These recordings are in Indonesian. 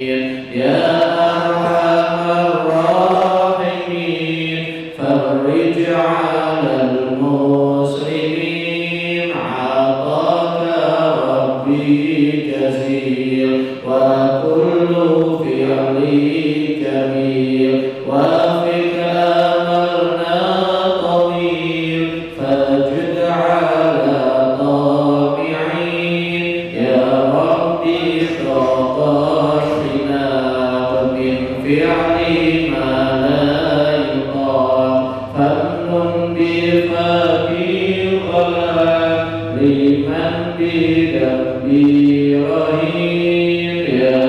يا أرحم الراحمين فرج على المسلمين عطاك ربي جزيل وكل فعلي جميل وفيك أملنا طويل فاجد على طامعين يا ربي فطاشنا من فعل ما لا يطاق فمن بفاكي الغلام لمن بذنبي رهين يا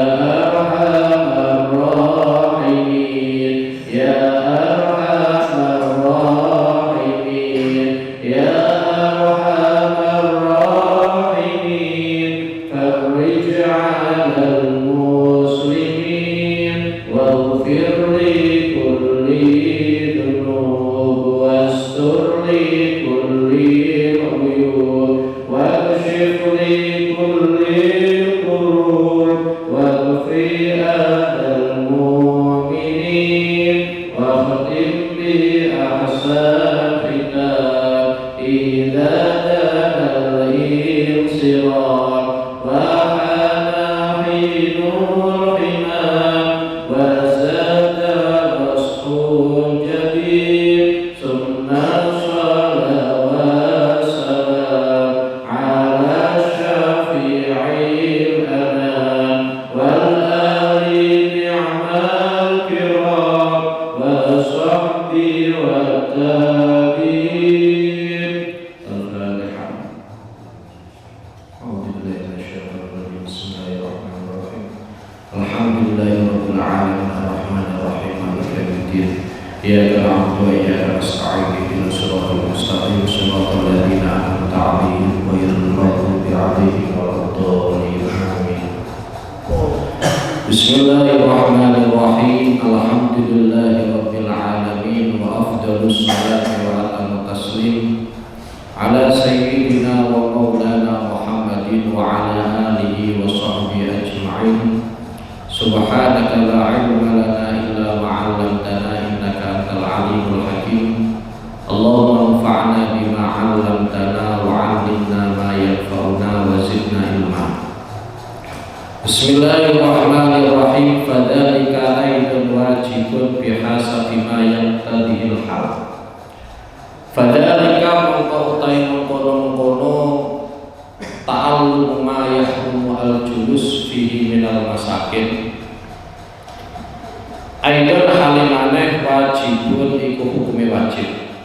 أرحم الراحمين يا أرحم الراحمين يا أرحم الراحمين فرج على المسلمين واغفر لكل ذنوب واستر لكل عيوب واكشف لكل كروب واغفر أهل المؤمنين واختم بأحسن ختام إذا دنا الانصراف وحان حين الحمام وزاد رسح جديد ثم الصلاة والسلام على شفيع الأنام والآل نعم الكرام وصحبه والتابعين. الفاتحة. أعوذ بالله من الشيطان الرجيم. بسم الله الرحمن الرحيم. الحمد لله رب العالمين الرحمن الرحيم مالك يوم الدين إياك نعبد وإياك نستعين اهدنا الصراط المستقيم صراط الذين أنعمت عليهم غير المغضوب عليهم ولا الضالين آمين. بسم الله الرحمن الرحيم. الحمد لله رب العالمين وأفضل الصلاة وأتم التسليم على سيدنا ومولانا محمد وعلى آله وصحبه أجمعين. سبحانك لا علم لنا إلا ما علمتنا إنك أنت العليم الحكيم. اللهم انفعنا بما علمتنا وعلمنا ما ينفعنا وزدنا علما. بسم الله الرحمن الرحيم. فذلك أيضا واجب بحسب ما يقتضيه الحال. Fadzalika mongko utahe mengkono-mengkono ta'allum ma yahrumu al-julus fihi minal masakin. Aidon halimane wajibun iku hukume wajib.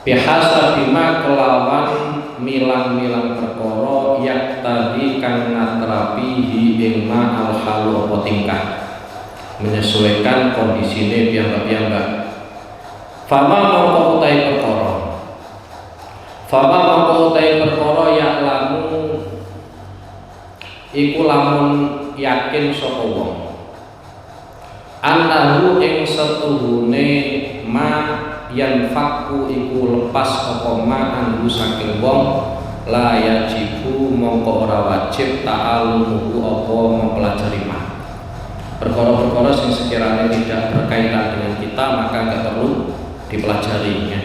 Bihasa bima kelawan milang-milang perkara yak tadi kang natrapihi ing ma al-halu apa tingkah menyesuaikan kondisine piyambak-piyambak. Fama mongko utai perkara yak lamu iku lamun yakin sapa wong annahu ing setuhune ma yanfaku iku lepas apa ma anggo saking wong la yajibu mongko ora wajib ta'allumuhu apa mempelajari ma. Perkara-perkara yang sekiranya tidak berkaitan dengan kita maka enggak perlu dipelajarinya.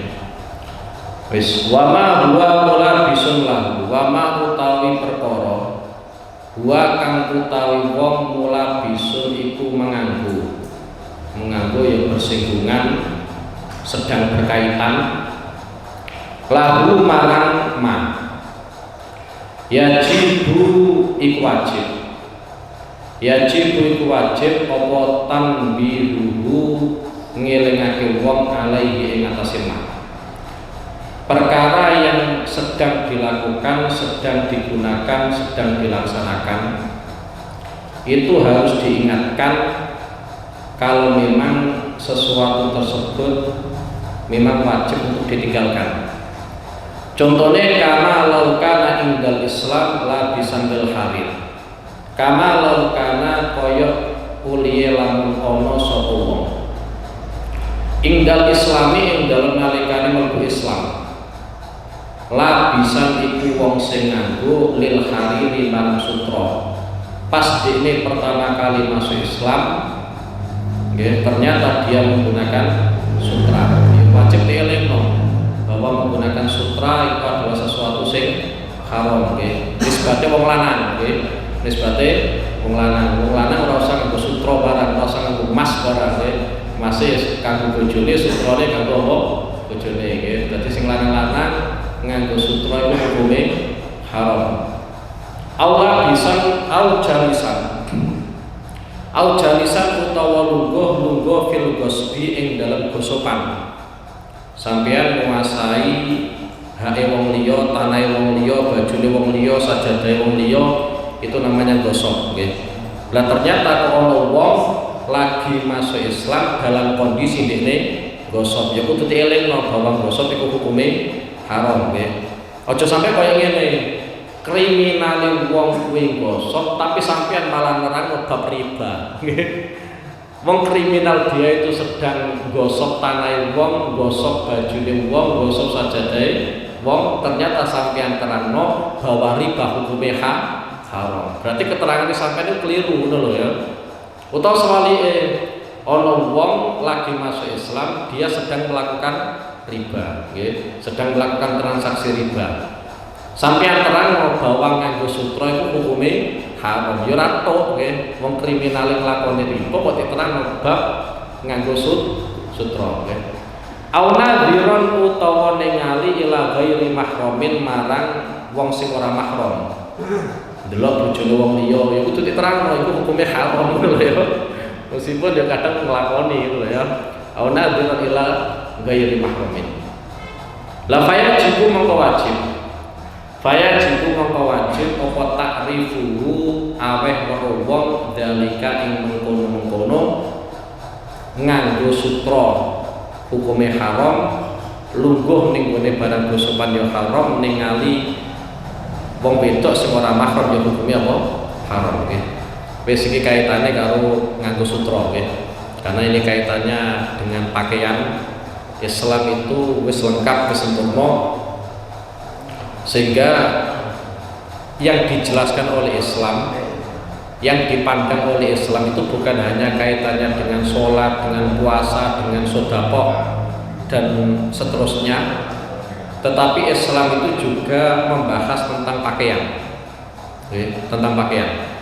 Wis wama huwa mula bisun lahu wama utawi perkara huwa kang utawi wong mula bisun iku menganggo yang bersinggungan sedang berkaitan lahu marang ma yajibu iku wajib apa tanbihuhu ngelingake wong alaihi ing atase ma. Perkara yang sedang dilakukan, sedang digunakan, sedang dilaksanakan itu harus diingatkan kalau memang sesuatu tersebut memang wajib untuk ditinggalkan. Contohnya kama laukana indal Islam la bisandal harir. Kama laukana koyok uliye lamun ono sapa wong ingdal islami ing dalem nalikane mlebu Islam labisan iku wong sing nganggo lil hariri lan sutra pas ini pertama kali masuk Islam, ternyata dia menggunakan sutra. Wajib dielingno bahwa menggunakan sutra itu adalah sesuatu sing haram. Nisbate wong lanang, nisbate wong lanang. Wong lanang ora usah nganggo sutra barang, ora usah nganggo emas barang. Masih kanggo bojone, sutrane kanggo apa? Bojone. Dadi sing lanang-lanang nganggo sutra itu hukume haram. Aula bisan au jalisan utawa lungguh fil gosbi ing dalam gosopan. Sampeyan menguasai hake wong liya, tanahe wong liya, bajune wong liya, sajadahe wong liya, itu namanya gosok, nggih. Lah ternyata kalau wong lagi masuk Islam dalam kondisi dekne gosok, ya kudu dielingno bahwa gosok iku hukume haram, nggih. Aja sampai kaya ngene, kriminale wong kuwi gosok tapi sampean malah nerang bab riba. Wong kriminal dia itu sedang gosok tanah wong, gosok bajune wong, gosok sajadahe wong, ternyata sampean terangno bahwa riba hukumnya haram. Berarti keterangan sampean itu keliru ngono lho ya. Utawa sebalike ana wong lagi masuk Islam, dia sedang melakukan riba, nggih, sedang melakukan transaksi riba. Sampeyan terang bahwa nganggo sutra itu hukume haram. Ya ora tok nggih, wong kriminal nglakoni riba kok diterang bab nganggo sutra nggih. Au nadhiron utawa ningali ila ghairi mahramin marang wong sing ora mahram. Delok bojone wong liya ya kudu diterangno iku hukume haram lho ya. Meskipun dia kadang nglakoni lho ya. Au nadhiron ila ghairi mahramin. La fayajibu mongko wajib. Fayajibu mongko wajib apa takrifuhu aweh weruh wong dalika ing mengkono-mengkono nganggo sutra hukume haram, lungguh ning gone barang gosopan ya haram, ningali wong wedok sing ora mahram ya hukume apa? Haram nggih. Wis iki kaitane karo nganggo sutra nggih. Karena ini kaitannya dengan pakaian. Islam itu wis lengkap, wis sempurna, sehingga yang dijelaskan oleh Islam, yang dipandang oleh Islam itu bukan hanya kaitannya dengan sholat, dengan puasa, dengan sedekah dan seterusnya, tetapi Islam itu juga membahas tentang pakaian, tentang pakaian.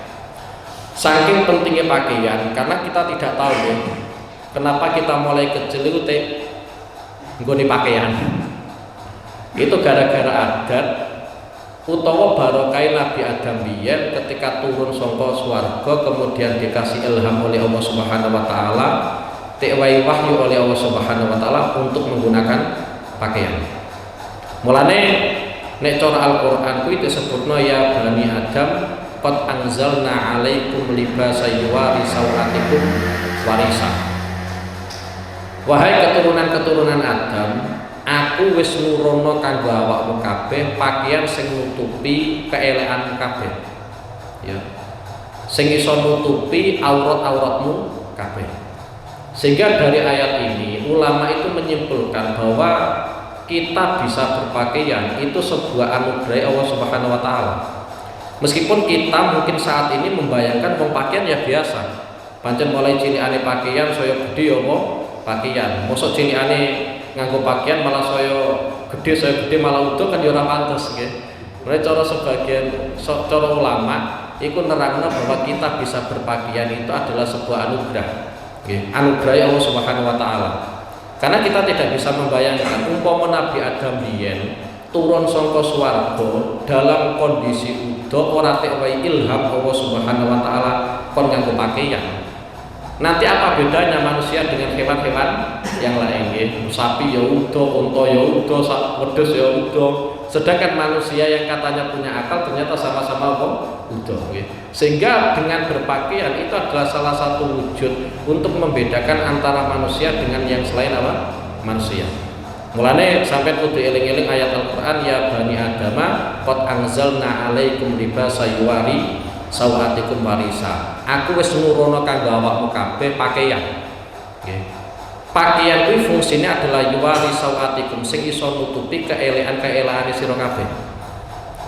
Saking pentingnya pakaian, karena kita tidak tahu kenapa kita mulai kecil itu nggone pakaian. Itu gara-gara adat utawa barokai Nabi Adam biyen ketika turun saka swarga kemudian dikasih ilham oleh Allah Subhanahu wa taala, diwehi wahyu oleh Allah Subhanahu wa taala untuk menggunakan pakaian. Mulane nek cara Al-Qur'an kuwi disebutno ya Bani Adam qad anzalna 'alaikum libasa yuwari sawatikum warisa. Wahai keturunan-keturunan Adam, aku wis nurono kanggo awakmu kabeh pakaian sing nutupi keelekan kabeh. Ya. Sing iso nutupi aurat-auratmu kabeh. Sehingga dari ayat ini ulama itu menyimpulkan bahwa kita bisa berpakaian itu sebuah anugerah Allah Subhanahu wa taala. Meskipun kita mungkin saat ini membayangkan pakaian ya biasa. Pancen mulai cilikane pakaian saya gede ya pakaian. Mosok cilikane nganggo pakaian malah saya gede malah utuh kan ya ora pantes nggih. Mulai cara sebagian cara ulama iku nerangno bahwa kita bisa berpakaian itu adalah sebuah anugerah. Nggih, anugerah Allah Subhanahu wa taala. Karena kita tidak bisa membayangkan umpama Nabi Adam biyen turun saka swarga dalam kondisi utuh ora tewehi ilham Allah Subhanahu wa taala kon nganggo pakaian. Nanti apa bedanya manusia dengan hewan-hewan yang lain? Sapi ya udah, unta ya udah, wedhus ya udah. Sedangkan manusia yang katanya punya akal ternyata sama-sama udah. Sehingga dengan berpakaian itu adalah salah satu wujud untuk membedakan antara manusia dengan yang selain apa? Manusia. Mulane sampai kudu eling-eling ayat Al-Qur'an ya Bani Adama qad anzalna 'alaikum libasa yuwari sawatikum warisa. Aku wis nurono kanggo awakmu kabeh pakaian. Nggih. Pakaian kuwi fungsine adalah yuwari sawatikum sing iso nutupi keelekan-keelekane sira kabeh.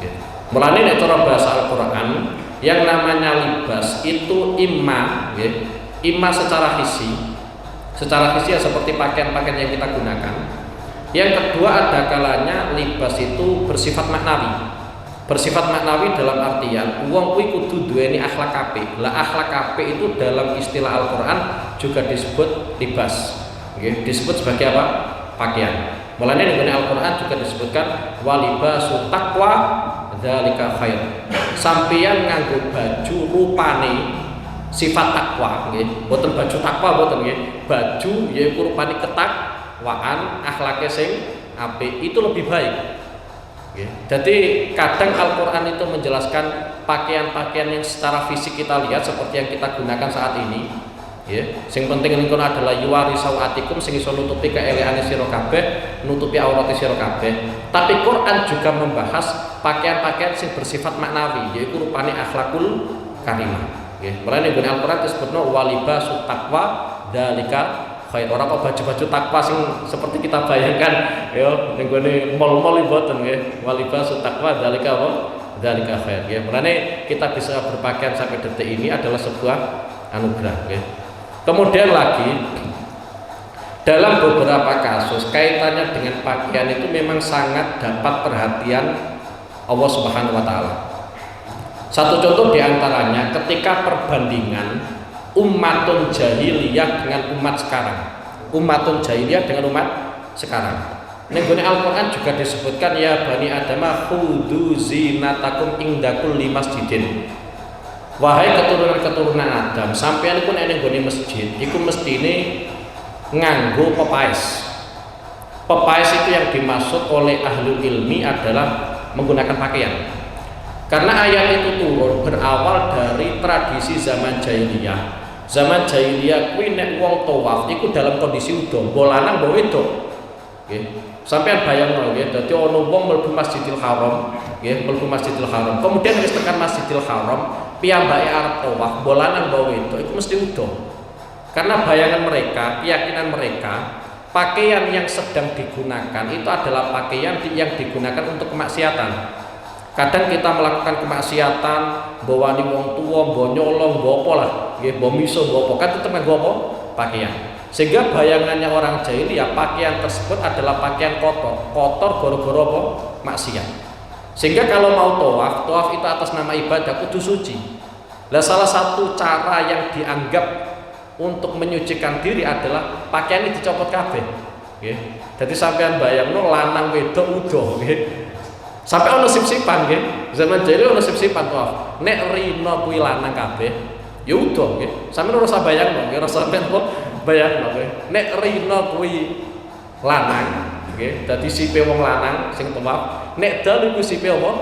Nggih. Mulane nek cara bahasa Al-Qur'an Yang namanya libas itu imma, ya, imma secara hisi ya seperti pakaian-pakaian yang kita gunakan. Yang kedua ada kalanya libas itu bersifat maknawi. Bersifat maknawi dalam artian wong kuwi kudu duweni akhlak apik. Lah akhlak apik itu dalam istilah Al-Qur'an juga disebut libas. Nggih, disebut sebagai apa? Pakaian. Mulane di Al-Qur'an juga disebutkan walibasu taqwa dzalika khair. Sampeyan nganggo baju rupane sifat takwa nggih. Mboten baju takwa mboten nggih. Baju yaiku rupane ketakwaan, akhlake sing apik itu lebih baik. Jadi kadang Al-Quran itu menjelaskan pakaian-pakaian yang secara fisik kita lihat seperti yang kita gunakan saat ini. Sing penting niku adalah yuwari sawatikum sing iso nutupi keeleane sira kabeh, nutupi aurate sira kabeh. Tapi Quran juga membahas pakaian-pakaian sing bersifat maknawi, yaitu rupane akhlakul karimah. Mulane ning Al-Quran disebutno walibasu taqwa dzalika khair. Ora kok baju-baju takwa sing seperti kita bayangkan ya ning gone mall-mall mboten nggih. Walibasu taqwa dzalika apa? Dzalika khair ya. Mulane kita bisa berpakaian sampai detik ini adalah sebuah anugerah ya. Kemudian lagi dalam beberapa kasus kaitannya dengan pakaian itu memang sangat dapat perhatian Allah Subhanahu wa taala. Satu contoh diantaranya ketika perbandingan umatun jahiliyah dengan umat sekarang. Umatun jahiliyah dengan umat sekarang. Ning gone Al-Qur'an juga disebutkan ya bani Adamah khudhu zinatakum inda kulli masjidin. Wahai keturunan Adam, sampeyan pun ning gone masjid iku mestine nganggo pepaes. Pepaes itu yang dimaksud oleh ahli ilmi adalah menggunakan pakaian. Karena ayat itu turun berawal dari tradisi zaman jahiliyah. Zaman jahiliyah kuwi nek wong tawaf iku dalam kondisi udo, mbok lanang mbok wedok. Nggih. Sampeyan bayangno nggih, dadi ana wong mlebu Masjidil Haram, nggih, mlebu Masjidil Haram. Kemudian wis tekan Masjidil Haram, piyambake arep tawaf, mbok lanang mbok wedok iku mesti udo. Karena bayangan mereka, keyakinan mereka, pakaian yang sedang digunakan itu adalah pakaian yang digunakan untuk kemaksiatan. Kadang kita melakukan kemaksiatan, bawani wong tua, bawa nyolong, bawa apa lah, bawa miso, bawa apa, kan itu teman bawa apa? Pakaian. Sehingga bayangannya orang jahiliyah pakaian tersebut adalah pakaian kotor, kotor gara-gara apa? Maksiat. Sehingga kalau mau tawaf itu atas nama ibadah kudu suci. Nah, salah satu cara yang dianggap untuk menyucikan diri adalah pakaian ini dicopot kabeh. Jadi sampean bayangno lanang wedok udo, sampai ono sip-sipan nggih. Zaman jahiliyah ono sip-sipan tawaf. Nek rino kuwi lanang kabeh, ya udo nggih. Sampeyan ora usah bayangno, ora sampeyan kok bayangno nggih. Nek rino kuwi lanang nggih, dadi sipe wong lanang sing tawaf, nek dalu kuwi sipe apa?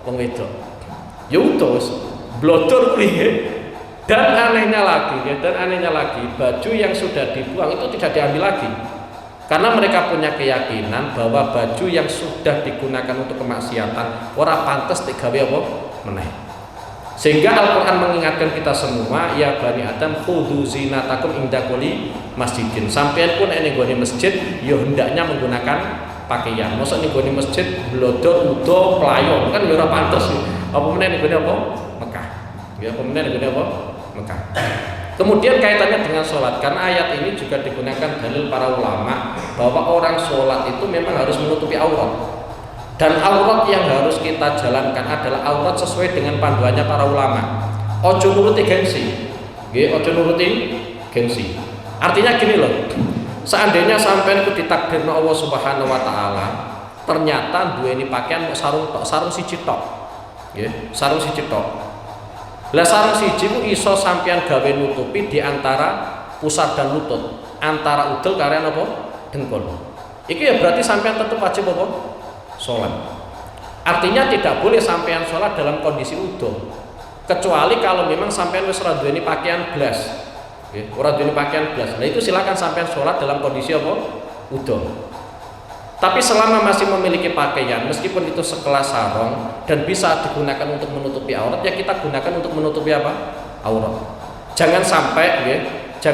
Wong wedok. Ya udo wis blodor kuwi nggih. Dan anehnya lagi, baju yang sudah dibuang itu tidak diambil lagi. Karena mereka punya keyakinan bahwa baju yang sudah digunakan untuk kemaksiatan ora pantes digawe apa meneh. Sehingga Al-Qur'an mengingatkan kita semua, ya bani Adam khudhu zinatakum inda kulli masjidin. Sampeyan pun ning gone masjid ya hendaknya menggunakan pakaian. Mosok ning gone masjid blodor udo playon kan ya ora pantes. Apa meneh ning gone apa? Mekah. Ya apa meneh ning gone apa? Mekah. Kemudian kaitannya dengan sholat, karena ayat ini juga digunakan dalil para ulama bahwa orang sholat itu memang harus menutupi aurat. Dan aurat yang harus kita jalankan adalah aurat sesuai dengan panduannya para ulama. Ojo nuruti gengsi, ojo nuruti gengsi. Artinya gini loh, seandainya sampai itu ditakdirkan Allah Subhanahu Wa Taala, ternyata dua ini pakaian mau sarung siji tok, sarung siji tok. Lah sarung siji ku iso sampean gawe nutupi di antara pusat dan lutut, antara udel karo apa? Dengkul. Iki ya berarti sampean tetap wajib apa? Salat. Artinya tidak boleh sampean salat dalam kondisi udel. Kecuali kalau memang sampean wis ora duweni pakaian blas. Nggih, ora duweni pakaian blas. Nah itu silakan sampean salat dalam kondisi apa? Udel. Tapi selama masih memiliki pakaian, meskipun itu sekelas sarung dan bisa digunakan untuk menutupi aurat, ya kita gunakan untuk menutupi apa? Aurat. Jangan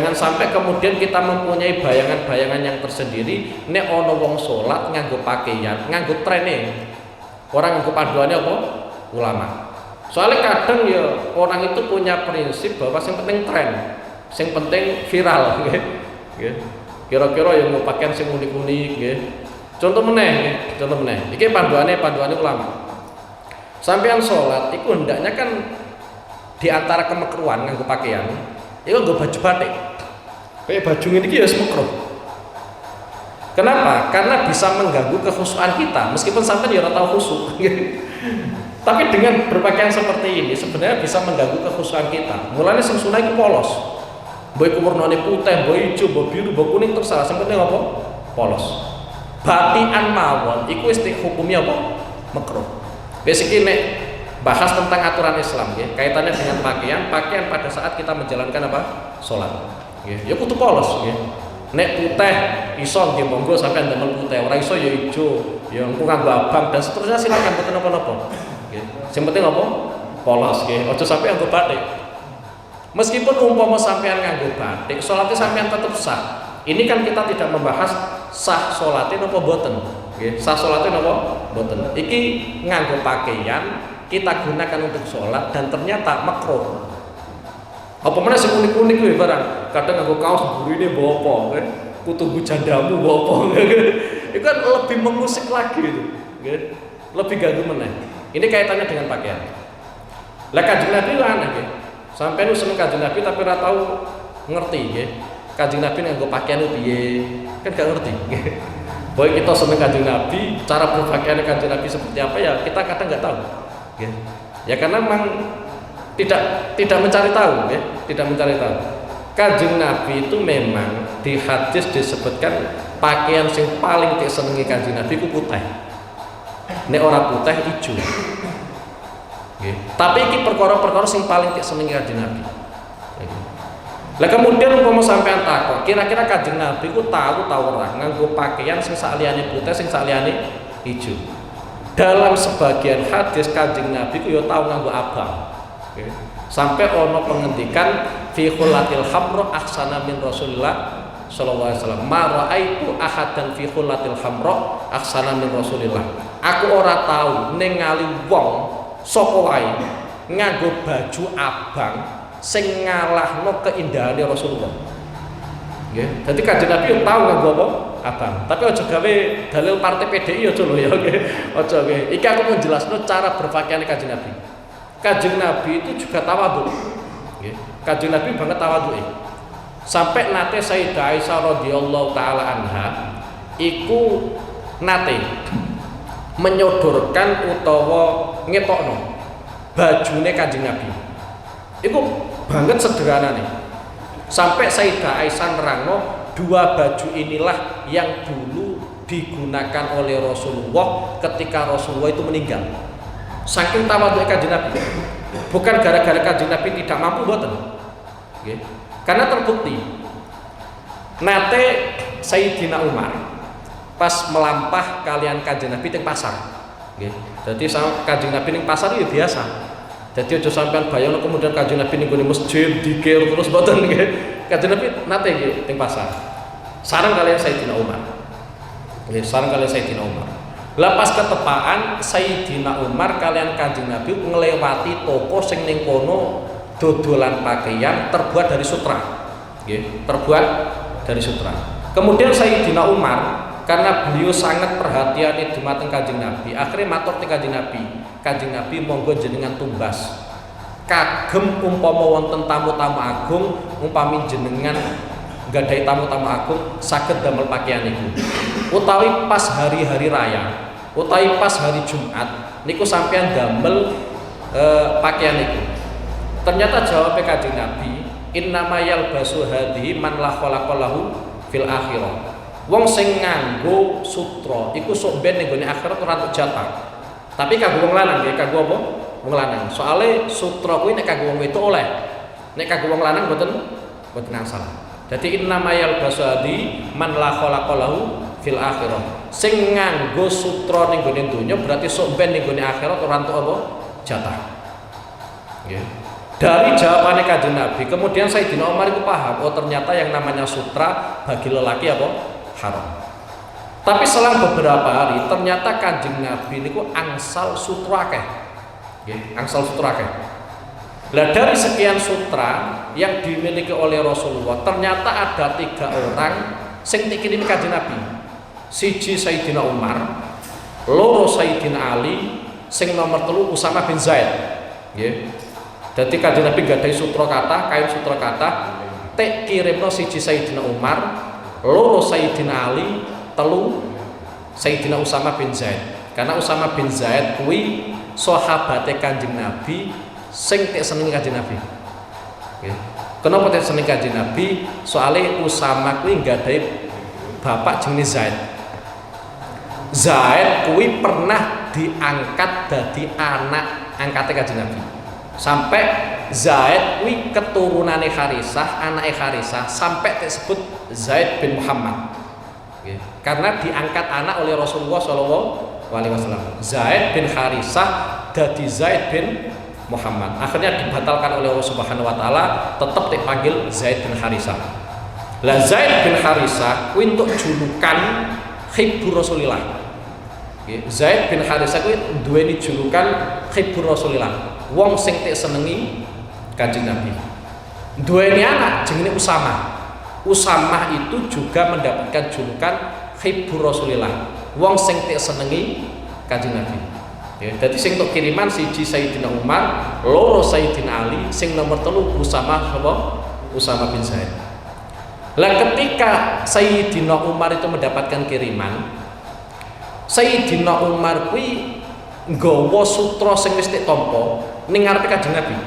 sampai kemudian kita mempunyai bayangan-bayangan yang tersendiri. Nek ono wong salat nganggo pakaian, nganggo trene. Orang nganggo panduannya apa? Ulama. Soalnya kadang ya orang itu punya prinsip bahwa yang penting tren, yang penting viral, nggih. Nggih. Kira-kira yang mau pakaian sing unik-unik, nggih. Contoh meneh, iki panduane ulama. Sampean sholat, itu hendaknya kan di antara kemekruhan nganggo pakaian, itu nganggo baju batik. Kayak baju ini ya semekruh. Kenapa? Karena bisa mengganggu kekhusyuan kita, meskipun sampai ya ora tau khusyuk. Tapi dengan berpakaian seperti ini sebenarnya bisa mengganggu kekhusyuan kita. Mulanya sing sunah iku polos. Mbok iku warnane putih, mbok ijo, mbok biru, mbok kuning terserah, sing penting apa? Polos. Batian mawon iku wis hukumnya apa? Makruh. Wis iki nek bahas tentang aturan Islam ya, kaitannya dengan pakaian pada saat kita menjalankan apa? Salat. Nggih. Ya kudu polos nggih. Nek putih iso nggih monggo sampean damel putih, ora iso ya ijo, ya engko nganggo abang dan seterusnya silakan mboten napa-napa. Nggih. Sing penting apa? Polos nggih. Aja sampai nganggo batik. Meskipun umpama sampean nganggo batik, salatnya sampean tetap sah. Ini kan kita tidak membahas sah salatnya napa mboten. Nggih. Sah salatnya napa mboten. Iki nganggo pakaian kita gunakan untuk sholat dan ternyata makruh. Apa mana sing unik-unik kuwi barang. Kadang nganggo kaos burine mbok apa, kutubu jandamu mbok apa. Itu kan lebih mengusik lagi itu, nggih. Lebih ganggu meneh. Ini kaitannya dengan pakaian. Lah Kanjeng Nabi lah aneh nggih. Sampeyan seneng Kanjeng Nabi tapi ora tahu ngerti nggih. Kanjeng Nabi nganggo pakaian piye? Kan gak ngerti nggih. Boy kita seneng Kanjeng Nabi, cara berpakaian Kanjeng Nabi seperti apa ya kita kadang nggak tahu. Ya karena memang tidak mencari tahu ya, tidak mencari tahu. Kanjeng Nabi itu memang di hadis disebutkan pakaian yang paling disenengi Kanjeng Nabi itu putih. Nek ora putih ijo. Nggih. Tapi iki perkara-perkara yang paling disenengi Kanjeng Nabi. Lah kemudian umpama sampean takok, kira-kira Kanjeng Nabi ku tahu ora nganggo pakaian sing saliyane putih sing saliyane ijo. Dalam sebagian hadis Kanjeng Nabi ku ya tahu nganggo abang. Okay. Sampai ono pengendikan fi khulatil hamra ahsana min Rasulillah sallallahu alaihi wasallam. Ma raaitu ahadan fi khulatil hamra ahsana min Rasulillah. Aku ora tahu ningali wong sapa wae nganggo baju abang sing ngalahno keindahane Rasulullah. Nggih. Dadi Kanjeng Nabi yo tahu nganggo apa? Abang. Tapi aja gawe dalil partai PDI aja lho ya nggih. Aja nggih. Iki aku menjelasno cara berpakaian Kanjeng Nabi. Kanjeng Nabi itu juga tawadhu. Nggih. Kanjeng Nabi banget tawadhuke. Sampai nate Sayyidah Aisyah radhiyallahu taala anha iku nate menyodorkan utawa ngetokno bajune Kanjeng Nabi. Iku banget sederhanane. Sampai Sayyidah Aisyah nerangno dua baju inilah yang dulu digunakan oleh Rasulullah ketika Rasulullah itu meninggal. Saking tawadhuke Kanjeng Nabi. Bukan gara-gara Kanjeng Nabi tidak mampu mboten. Nggih. Karena terbukti nate Sayyidina Umar pas melampah kalian Kanjeng Nabi teng pasar. Nggih. Dadi Kanjeng Nabi ning pasar itu biasa. Jadi aja sampean bayangno kemudian Kanjeng Nabi ning gone masjid dikir terus mboten nggih. Kanjeng Nabi nate nggih teng pasar. Sareng kalian Sayyidina Umar. Nggih, sareng kalian Sayyidina Umar. Lepas ketepaan Sayyidina Umar kalian Kanjeng Nabi ngelewati toko sing ning kono dodolan pakaian terbuat dari sutra. Nggih, terbuat dari sutra. Kemudian Sayyidina Umar karena beliau sangat perhatian dumateng Kanjeng Nabi, akhirnya matur teng Kanjeng Nabi. Kanjeng Nabi monggo jenengan tumbas. Kagem umpama wonten tamu-tamu agung, umpami jenengan gadai tamu-tamu agung saged damel pakaian niku. Utawi pas hari-hari raya, utawi pas hari Jumat niku sampean damel pakaian niku. Ternyata jawab Kanjeng Nabi, innama yalbasu hadhihi man la khalaqalahu fil akhirah. Wong sing nganggo sutra iku sok ben ning gone akhirat ora entuk jatah. Tapi kanggo wong lanang nggih, kanggo apa? Wong lanang. Soale sutra kuwi nek kanggo wong wedok oleh. Nek kanggo wong lanang mboten angsal. Dadi innama yalbasu hadhihi man la khalaqalahu fil akhirah. Sing nganggo sutra ning gone donya berarti sok ben ning gone akhirat ora entuk apa? Jatah. Nggih. Dari jawabannya Kanjeng Nabi, kemudian Sayyidina Umar itu paham, oh ternyata yang namanya sutra bagi lelaki apa? Haram. Tapi selang beberapa hari ternyata Kanjeng Nabi niku angsal sutra akeh. Nggih, angsal sutra akeh. Lah dari sekian sutra yang dimiliki oleh Rasulullah, ternyata ada 3 orang sing dikirim Kanjeng Nabi. Siji Sayyidina Umar, loro Sayyidina Ali, sing nomor 3 Usama bin Zaid. Nggih. Dadi Kanjeng Nabi gadahi sutra kathah, kain sutra kathah, tek kirimno siji Sayyidina Umar, loro Sayyidina Ali, 3 Sayyidina Usama bin Zaid. Karena Usama bin Zaid kuwi sahabate Kanjeng Nabi sing tek seneng Kanjeng Nabi. Nggih. Kenapa tek seneng Kanjeng Nabi? Soale Usama kuwi nggadahi bapak jenenge Zaid. Zaid kuwi pernah diangkat dadi anak angkate Kanjeng Nabi. Sampai Zaid kuwi keturunane Harisah, anake Harisah, sampai disebut Zaid bin Muhammad. Nggih. Karena diangkat anak oleh Rasulullah sallallahu alaihi wasallam. Zaid bin Harisah dadi Zaid bin Muhammad. Akhirnya dibatalkan oleh Allah Subhanahu wa taala, tetap dipanggil Zaid bin Harisah. Lah Zaid bin Harisah kuwi entuk julukan Hibbur Rasulillah. Zaid bin Harisah kuwi duweni julukan Hibbur Rasulillah. Wong sing tek senengi Kanjeng Nabi. Duweni anak jenenge Usama. Usama itu juga mendapatkan julukan Hibbur Rasulillah. Wong sing tek senengi Kanjeng Nabi. Ya, jadi sing untuk kiriman siji Sayyidina Umar, loro Sayyidina Ali, sing nomor 3 Usama bin Zaid. Lah ketika Sayyidina Umar itu mendapatkan kiriman, Sayyidina Umar kuwi nggawa sutra sing wis tek tampa ning ngarepe Kanjeng Nabi.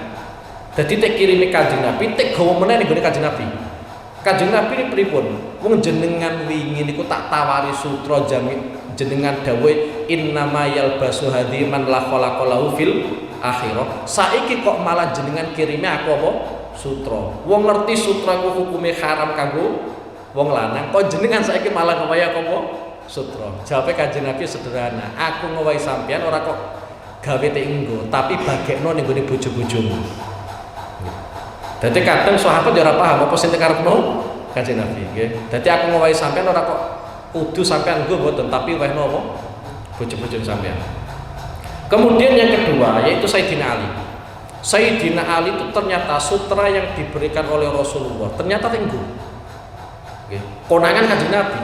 Dadi tek kirime Kanjeng Nabi, tek gawa meneh ning gone Kanjeng Nabi. Kanjeng Nabi ini pripun? Wong jenengan wingi niku tak tawari sutra jenengan dawuh innama yalbasu hadi man la khalaqa lahu fil akhirah. Saiki kok malah jenengan kirime aku apa? Sutra. Wong ngerti sutra ku hukume haram kanggo wong lanang, kok jenengan saiki malah ngowahi apa? Sutra. Jawabe Kanjeng Nabi sederhana, aku ngowahi sampean ora kok gawe tek enggo, tapi bagekno ning gone bojo-bojomu. Dadi kadang sahabat ya ora paham apa sing karepno Kanjeng Nabi, nggih. Dadi aku ngowahi sampean ora kok kudu sampean nggo mboten, tapi wehno apa? Bojo-bojo sampean. Kemudian yang kedua yaitu Sayyidina Ali. Sayyidina Ali itu ternyata sutra yang diberikan oleh Rasulullah ternyata tinggu. Nggih. Konangan Kanjeng Nabi.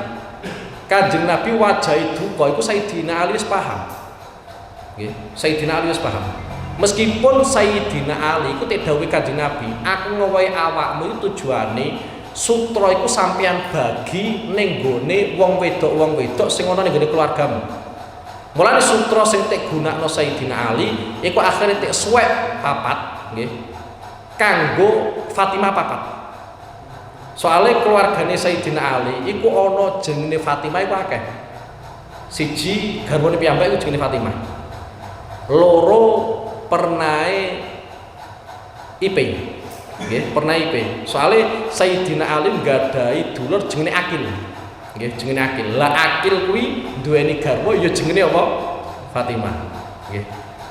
Kanjeng Nabi wajah duka iku Sayyidina Ali wis paham. Nggih. Sayyidina Ali wis paham. Meskipun Sayyidina Ali iku dawuh Kanjeng Nabi, aku ngowahi awakmu itu tujuane sutra iku sampeyan bagi ning gone wong wedok sing ana ning gone keluargamu. Mulane sutra sing tek gunakno Sayyidina Ali iku akhire tek suwek papat, nggih. Kanggo Fatimah papat. Soale keluargane Sayyidina Ali iku ana jenenge Fatimah iku akeh. Siji garwane piyambak iku jenenge Fatimah. Loro pernae IP. Nggih, pernah IP. Soale Sayyidina Ali nggadahi dulur jenenge Akil. Nggih, jenenge Akil. Lah Akil kuwi duweni garwa ya jenenge apa? Fatimah. Nggih.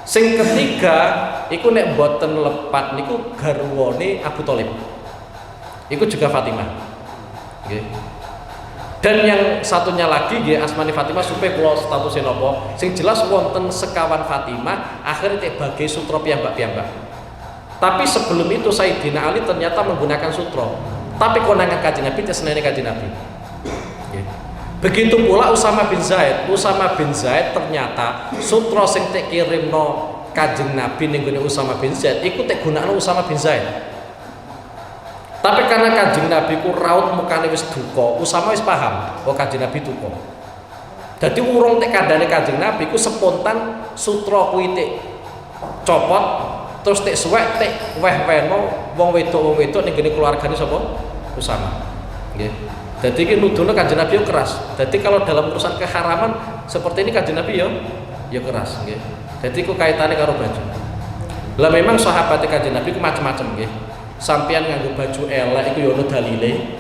Sing ketiga iku nek mboten lepat niku garwane Abu Thalib. Iku juga Fatimah. Nggih. Dan yang satunya lagi nggih asmane Fatimah supaya kula statusnya napa? Sing jelas wonten sekawan Fatimah akhirnya tek bagi sutra piyambak-piyambak. Tapi sebelum itu Sayyidina Ali ternyata menggunakan sutra. Tapi konangan Kanjeng Nabi senene Kanjeng Nabi. Begitu pula Usama bin Zaid. Usama bin Zaid ternyata sutra sing tek kirimno Kanjeng Nabi ning gone Usama bin Zaid iku tek gunakno Usama bin Zaid. Tapi karena Kanjeng Nabi ku raut mukane wis duka, Usama wis paham bahwa Kanjeng Nabi duka. Dadi urung tek kandhane Kanjeng Nabi ku spontan sutra kuwi tek copot terus tek suwek tek weh-wehno wong wedok ning gene keluargane sapa? Usama. Nggih. Dadi iki nuduhno Kanjeng Nabi yo keras. Dadi kalau dalam urusan keharaman seperti ini Kanjeng Nabi yo keras, nggih. Dadi ku kaitane karo baju. Lah memang sahabat Kanjeng Nabi ku macam-macam nggih. Sampeyan nganggo baju elek iku yo ono dalile.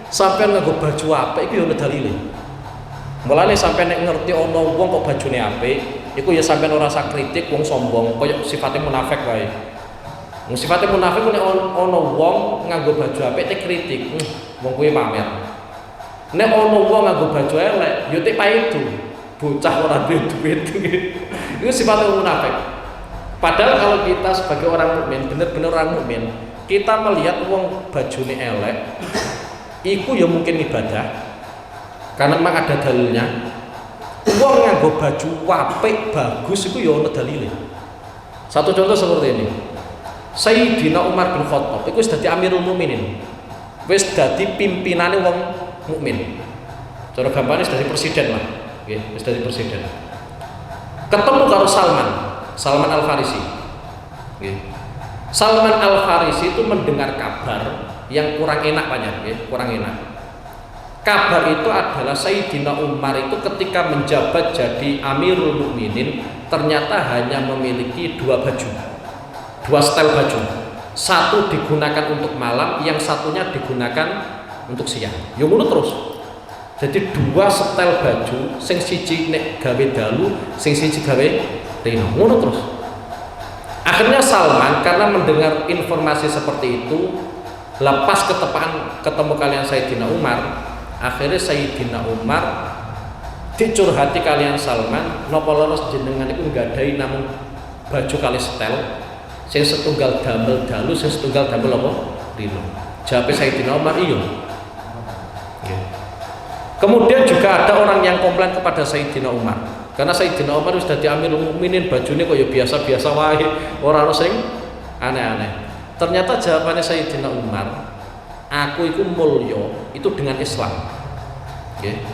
Sampeyan nganggo baju apik iku yo ono dalile. Mulane sampeyan nek ngerti ana wong kok bajune apik, iku ya sampeyan ora usah kritik wong sombong, kaya sifate munafik wae. Wong sifate munafik nek ana wong nganggo baju apik tek kritik, wong kuwi pamer. Nek ana wong nganggo baju elek, ya tek paidu. Bocah ora duwe duit. Iku sifate munafik. Padahal kalau kita sebagai orang mukmin, bener-bener orang mukmin, kita melihat wong bajune elek, iku ya mungkin ibadah, karena memang ada dalilnya. Wong nganggo baju apik bagus iku ya ana dalile. Satu contoh seperti ini. Sayyidina Umar bin Khattab iku wis dadi Amirul Mukminin. Wis dadi pimpinane wong mukmin. Cara gampangnya wis dadi presiden lah. Nggih, wis dadi presiden. Ketemu karo Salman Al-Farisi. Salman Al-Farisi itu mendengar kabar yang kurang enak banyak, kurang enak. Kabar itu adalah Sayyidina Umar itu ketika menjabat jadi Amirul Mukminin ternyata hanya memiliki dua style baju. Satu digunakan untuk malam, yang satunya digunakan untuk siang. Ya ngono terus. Jadi dua style baju, sing siji nek gawe dalu, sing siji gawe rino, ngono terus. Akhirnya Salman karena mendengar informasi seperti itu, lepas ketemu kalian Sayyidina Umar, akhirnya Sayyidina Umar dicurhati kalian Salman, napa leres jenengan iku nggadahi namung baju kali setel, sing setunggal damel dalu, sing setunggal damel apa? Rino. Jawabe Sayyidina Umar, iya. Kemudian juga ada orang yang komplain kepada Sayyidina Umar. Karena Sayyidina Umar sudah di Amirul Mukminin, bajunya kok ya biasa-biasa wae, ora ono sing aneh-aneh. Ternyata jawabannya Sayyidina Umar, aku itu mulya itu dengan Islam. Okay.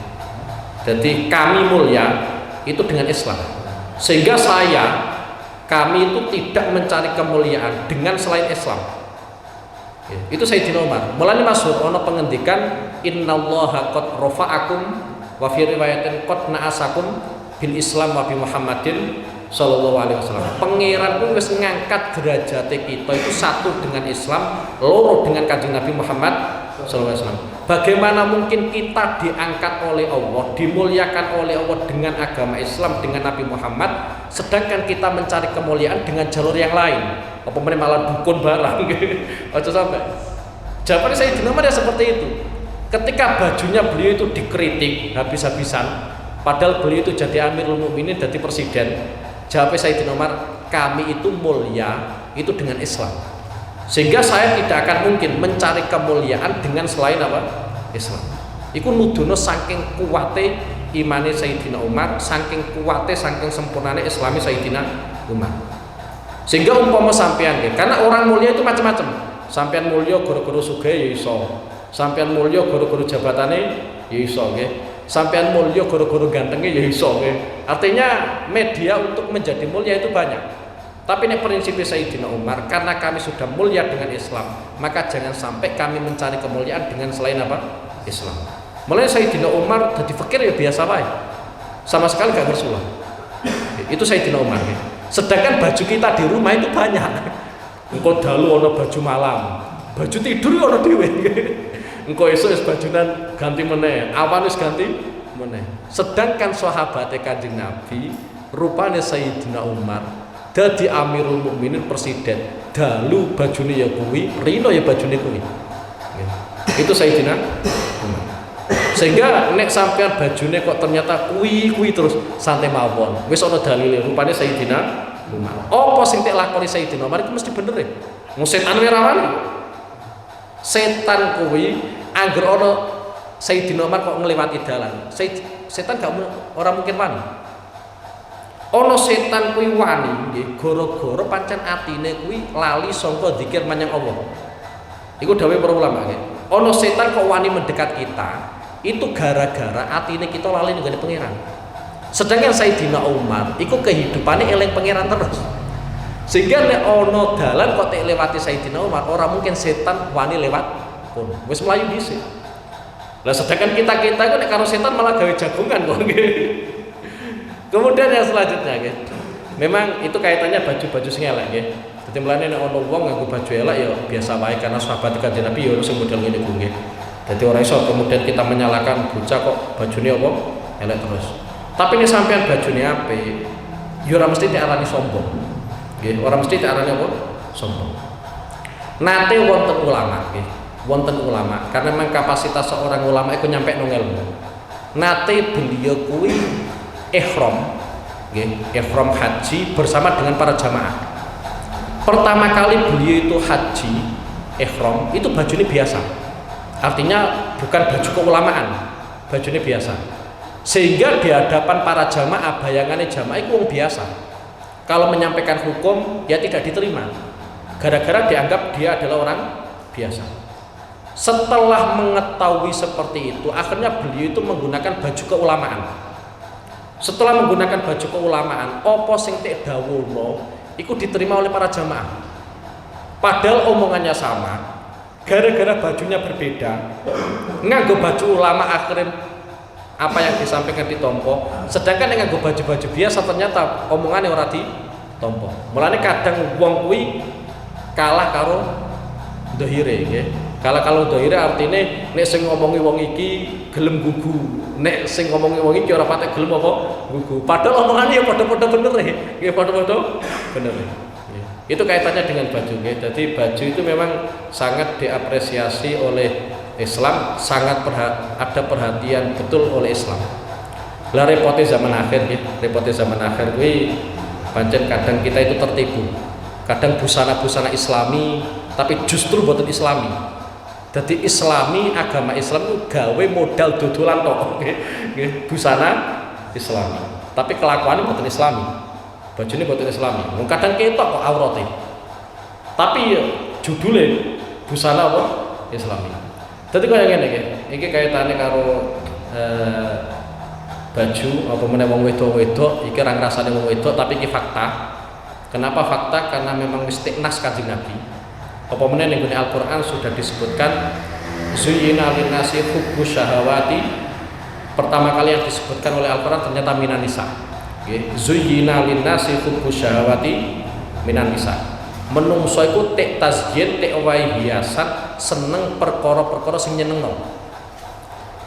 Jadi kami mulia itu dengan Islam. Sehingga kami itu tidak mencari kemuliaan dengan selain Islam. Okay. Itu Sayyidina Umar. Mulane masuk ono pengendikan innallaha qad rafa'akum wa fi riwayatin qad na'asakum bil Islam wa bi Muhammadin sallallahu alaihi wasallam. Pangeran pun wis ngangkat derajat kita itu satu dengan Islam, loro dengan Kanjeng Nabi Muhammad sallallahu alaihi wasallam. Bagaimana mungkin kita diangkat oleh Allah, dimuliakan oleh Allah dengan agama Islam, dengan Nabi Muhammad, sedangkan kita mencari kemuliaan dengan jalur yang lain? Apa malah dukun barang? Ojo sampai. Jawabannya Sayyidina Umar ya seperti itu. Ketika bajunya beliau itu dikritik habis-habisan, padahal beliau itu jadi Amirul Mukminin, jadi presiden. Jawab Sayyidina Umar, kami itu mulia itu dengan Islam. Sehingga saya tidak akan mungkin mencari kemuliaan dengan selain apa? Islam. Iku nuduno saking kuwate imane Sayyidina Umar, saking kuwate, saking sempurnane Islami Sayyidina Umar. Sehingga umpama sampean nggih, karena orang mulia itu macam-macam. Sampean mulia gara-gara sugih ya iso. Sampean mulia gara-gara jabatane ya iso nggih. Sampean mulia guru-guru gantengnya ya iso. Artinya media untuk menjadi mulia itu banyak. Tapi ini prinsip Sayyidina Umar, karena kami sudah mulia dengan Islam, maka jangan sampai kami mencari kemuliaan dengan selain apa? Islam. Mulai Sayyidina Umar jadi fakir ya biasa wae. Sama sekali gak bersulah. Itu Sayyidina Umar. Sedangkan baju kita di rumah itu banyak. Engko dalu ono baju malam, baju tidur ono dhewe. Engko esuk wis bajunan ganti meneh, awan wis ganti meneh. Sedangkan sahabat Kanjeng Nabi rupane Sayyidina Umar dadi Amirul Mukminin, presiden, dalu bajune ya kuwi, rino ya bajune kuwi. Itu Sayyidina Umar. Sehingga nek sampean bajune kok ternyata kuwi terus santai mawon. Wis ana dalile rupane Sayyidina Umar. Apa sing tek lakoni Sayyidina Umar itu mesti bener ya. Wong setan ora wani. Setan kuwi angger ana Sayyidina Umar kok ngliwati dalan. Setan gak ora mungkin wani. Ana setan kuwi wani nggih gara-gara pancen atine kuwi lali sangka zikir menyang Allah. Iku dawuh para ulama nggih. Ana setan kok wani mendekat kita, itu gara-gara atine kita lali nggone pangeran. Sedangkan Sayyidina Umar iku kehidupane eling pangeran terus. Sehingga nek ana dalan kok tek lewati Sayyidina Umar, ora mungkin setan wani lewat kono. Wis mlayu dhisik. Lah sedangkan kita-kita iku nek karo setan malah gawe jagongan kok nggih. Kemudian yang selanjutnya nggih. Memang itu kaitannya baju-baju sing elek nggih. Dadi mlane nek ana wong nganggo baju elek ya biasa wae karena sahabat Kanjeng Nabi ya sing model ngene kuwi nggih. Dadi ora iso kemudian kita menyalahkan bocah kok bajune apa elek terus. Tapi ini sampean bajune apik, ya ora mesti diarani sombong. Nggih, ora mesti diarani apa? Sombong. Nate wonten ulama nggih. Wonten ulama, karena memang kapasitas seorang ulama itu nyampe nang ilmu. Nate beliau kuwi ihram, nggih, ihram haji bersama dengan para jamaah. Pertama kali beliau itu haji ihram itu bajunya biasa, artinya bukan baju keulamaan, bajunya biasa, sehingga di hadapan para jamaah bayangannya jamaah itu orang biasa. Kalau menyampaikan hukum ya tidak diterima, gara-gara dianggap dia adalah orang biasa. Setelah mengetahui seperti itu, akhirnya beliau itu menggunakan baju keulamaan. Setelah menggunakan baju keulamaan, opo sing tek dawuhno iku diterima oleh para jamaah. Padahal omongannya sama, gara-gara bajunya berbeda, nganggo baju ulama akhirnya apa yang disampaikan ditompo, sedangkan yang nganggo baju-baju biasa ternyata omongannya ora ditompo. Mulane kadang wong kuwi kalah karo dohire nggih. Kalau dohire artine nek sing ngomongi wong iki gelem gugu, nek sing ngomongi wong iki ora patek gelem apa gugu. Padahal omongannya ya padha-padha bener nggih, padha-padha bener. Itu kaitannya dengan baju nggih. Jadi baju itu memang sangat diapresiasi oleh Islam, sangat ada perhatian betul oleh Islam. Lah repotnya zaman akhir nggih, repotnya zaman akhir kuwi pancen kadang kita itu tertipu. Kadang busana-busana Islami tapi justru boten Islami. Jadi Islami, agama Islam itu gawe modal dodolan tok nggih, busana Islami. Tapi kelakuannya boten Islami. Bajunya boten Islami. Wong kadang ketok kok aurate. Tapi ya judule busana apa? Islami. Dadi kaya ngene iki. Iki kaitane karo baju apa meneh wong wedok-wedok iki ra ngrasane wong wedok tapi iki fakta. Kenapa fakta? Karena memang mesti nas Kanjeng Nabi. Apa meneh ning Al-Qur'an sudah disebutkan zuyyina linnasi hubbus syahawati. Pertama kali yang disebutkan oleh Al-Qur'an ternyata minan nisa. Nggih, zuyyina linnasi hubbus syahawati minan nisa. Menungso iku tek tasjid, tek wae hiasan, seneng perkara-perkara sing nyenengno.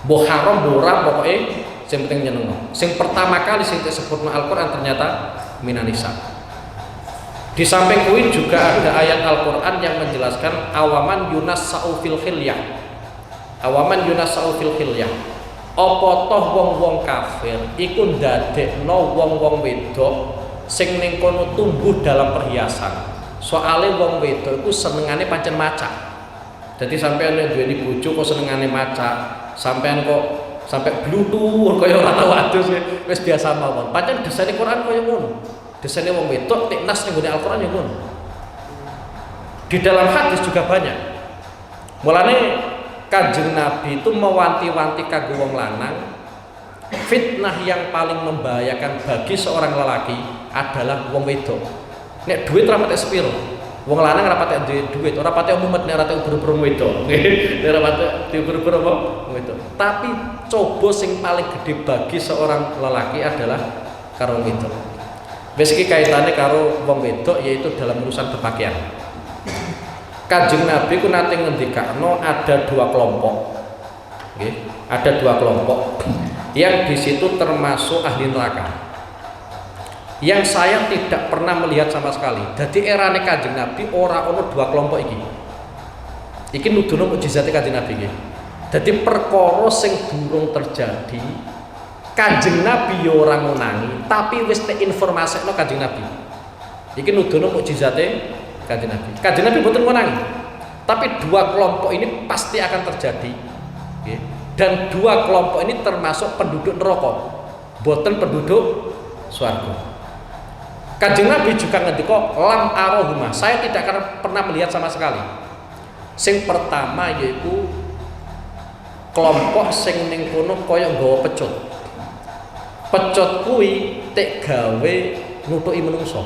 Mbok haram mbok ora pokoke sing penting nyenengno. Sing pertama kali sing disebut Al-Qur'an ternyata minan nisa. Di samping kuwi juga ada ayat Al-Qur'an yang menjelaskan awaman yunassa'u fil khilyah. Awaman yunassa'u fil khilyah. Apa toh wong-wong kafir iku ndadekno wong-wong wedok sing ning kono tumbuh dalam perhiasan. Soale wong wedok iku senengane pancen maca. Dadi sampeyan nek duweni bojo kok senengane maca, sampean kok sampai blutur kaya ora tau adus wis biasa mawon. Pancen desane Quran kaya ngono. Desane wong wedok nek nas ning Al-Qur'an ya ngono. Di dalam hadis juga banyak. Mulane Kanjeng Nabi itu mewanti-wanti kanggo wong lanang, fitnah yang paling membahayakan bagi seorang lelaki adalah wong wedok. Nek duit ora patek sepiro. Wong lanang ora patek duit, ora patek mumet nek ora patek ubur-ubur wedok. Nek ora patek diubur-ubur apa? Wedok. Tapi coba sing paling gede bagi seorang lelaki adalah karo wedok. Wis iki kaitane karo wong wedok yaitu dalam urusan berpakaian. Kanjeng Nabi ku nate ngendikakno ada dua kelompok. Nggih, ada dua kelompok yang di situ termasuk ahli neraka. Yang saya tidak pernah melihat sama sekali. Jadi erane Kanjeng Nabi ora ono dua kelompok iki. Iki nuduhno mukjizate Kanjeng Nabi iki. Dadi perkara sing durung terjadi Kanjeng Nabi ya ora ngonangi, tapi wis tek informasikno Kanjeng Nabi. Iki nuduhno mukjizate Kanjeng Nabi. Kanjeng Nabi mboten ngonangi. Tapi dua kelompok ini pasti akan terjadi. Nggih. Dan dua kelompok ini termasuk penduduk neraka, mboten penduduk swarga. Kanjeng Nabi juga ngendika lam arohuma, saya tidak akan pernah melihat sama sekali. Sing pertama yaitu kelompok sing ning kono kaya nggawa pecut. Pecut kuwi tek gawe nutuki menungso.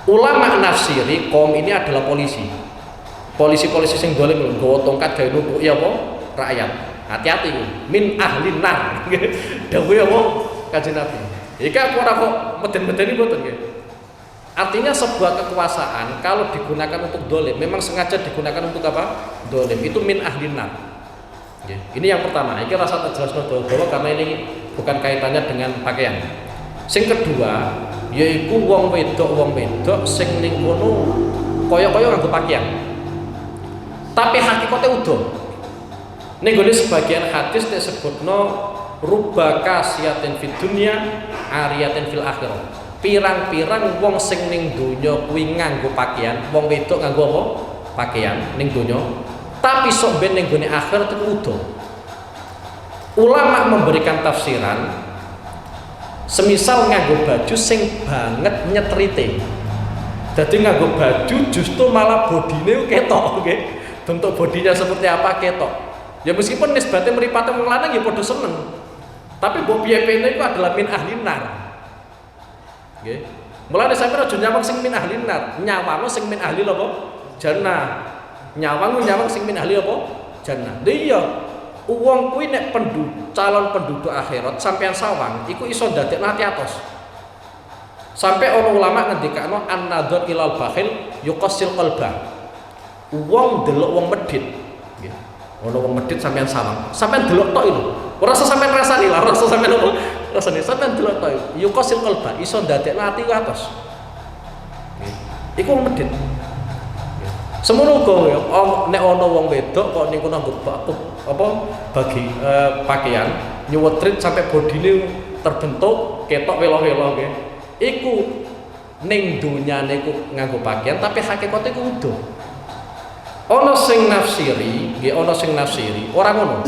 Ulama nafsiri kaum ini adalah polisi. Polisi-polisi sing dolen nggawa tongkat gawe nutuki apa? Rakyat. Hati-hati kuwi. Min ahli nar. Dawuhe apa? Kanjeng Nabi. Iki aku ora kok meden-medeni mboten nggih. Artinya sebuah kekuasaan kalau digunakan untuk dolim, memang sengaja digunakan untuk apa? Dolim. Itu min ahlinar. Ini yang pertama. Iki rasa terjelasno dawa karena ini bukan kaitannya dengan pakaian. Sing kedua, yaiku wong wedok sing ning kono kaya-kaya nganggo pakaian. Tapi hakikate udo. Ning gone sebagian hadis disebutno rubba kasiyatin fid dunya ariyatin fil akhirah. pirang-pirang wong sing ning donya kuwi nganggo pakaian, wong wedok nganggo apa? Pakaian ning donya. Tapi sok ben ning gone akhirat iku udo. Ulama memberikan tafsiran semisal nganggo baju sing banget nyetrite. Dadi nganggo baju justru malah bodine ketok, nggih. Bentuk bodinya seperti apa ketok. Ya meskipun nisbate mripate wong lanang ya padha seneng. Tapi mbok piye-piye iku adalah min ahli nar. Nggih. Mulane sampeyan aja nyawang sing min ahli nar, nyawang sing min ahli apa? Jannah. Nyawang sing min ahli apa? Jannah. Lha iya, wong kuwi nek calon penduduk akhirat sampeyan sawang iku iso ndadekno ati atos. Sampai orang ulama ngendikano an-nadhar ilal bakhil yuqassil qalbah. Wong delok wong medhit. Nggih. Ono wong medhit sampeyan sawang, sampeyan delok tok lho. Ora usah sampeyan rasani lah, ora usah sampeyan opo. Rasane sampeyan delok tok. Yuqassil qalbah, iso ndadekno ati ku atos. Nggih. Iku wong medhit. Semono uga ya, nek ana wong wedok kok ning kono apa bagi pakaian nyuwetrit sampai bodine terbentuk ketok welo-welo nggih. Iku ning donyane ku nganggo pakaian tapi hakikate ku udo. Ana sing nafsiri, nggih ana sing nafsiri, ora ngono.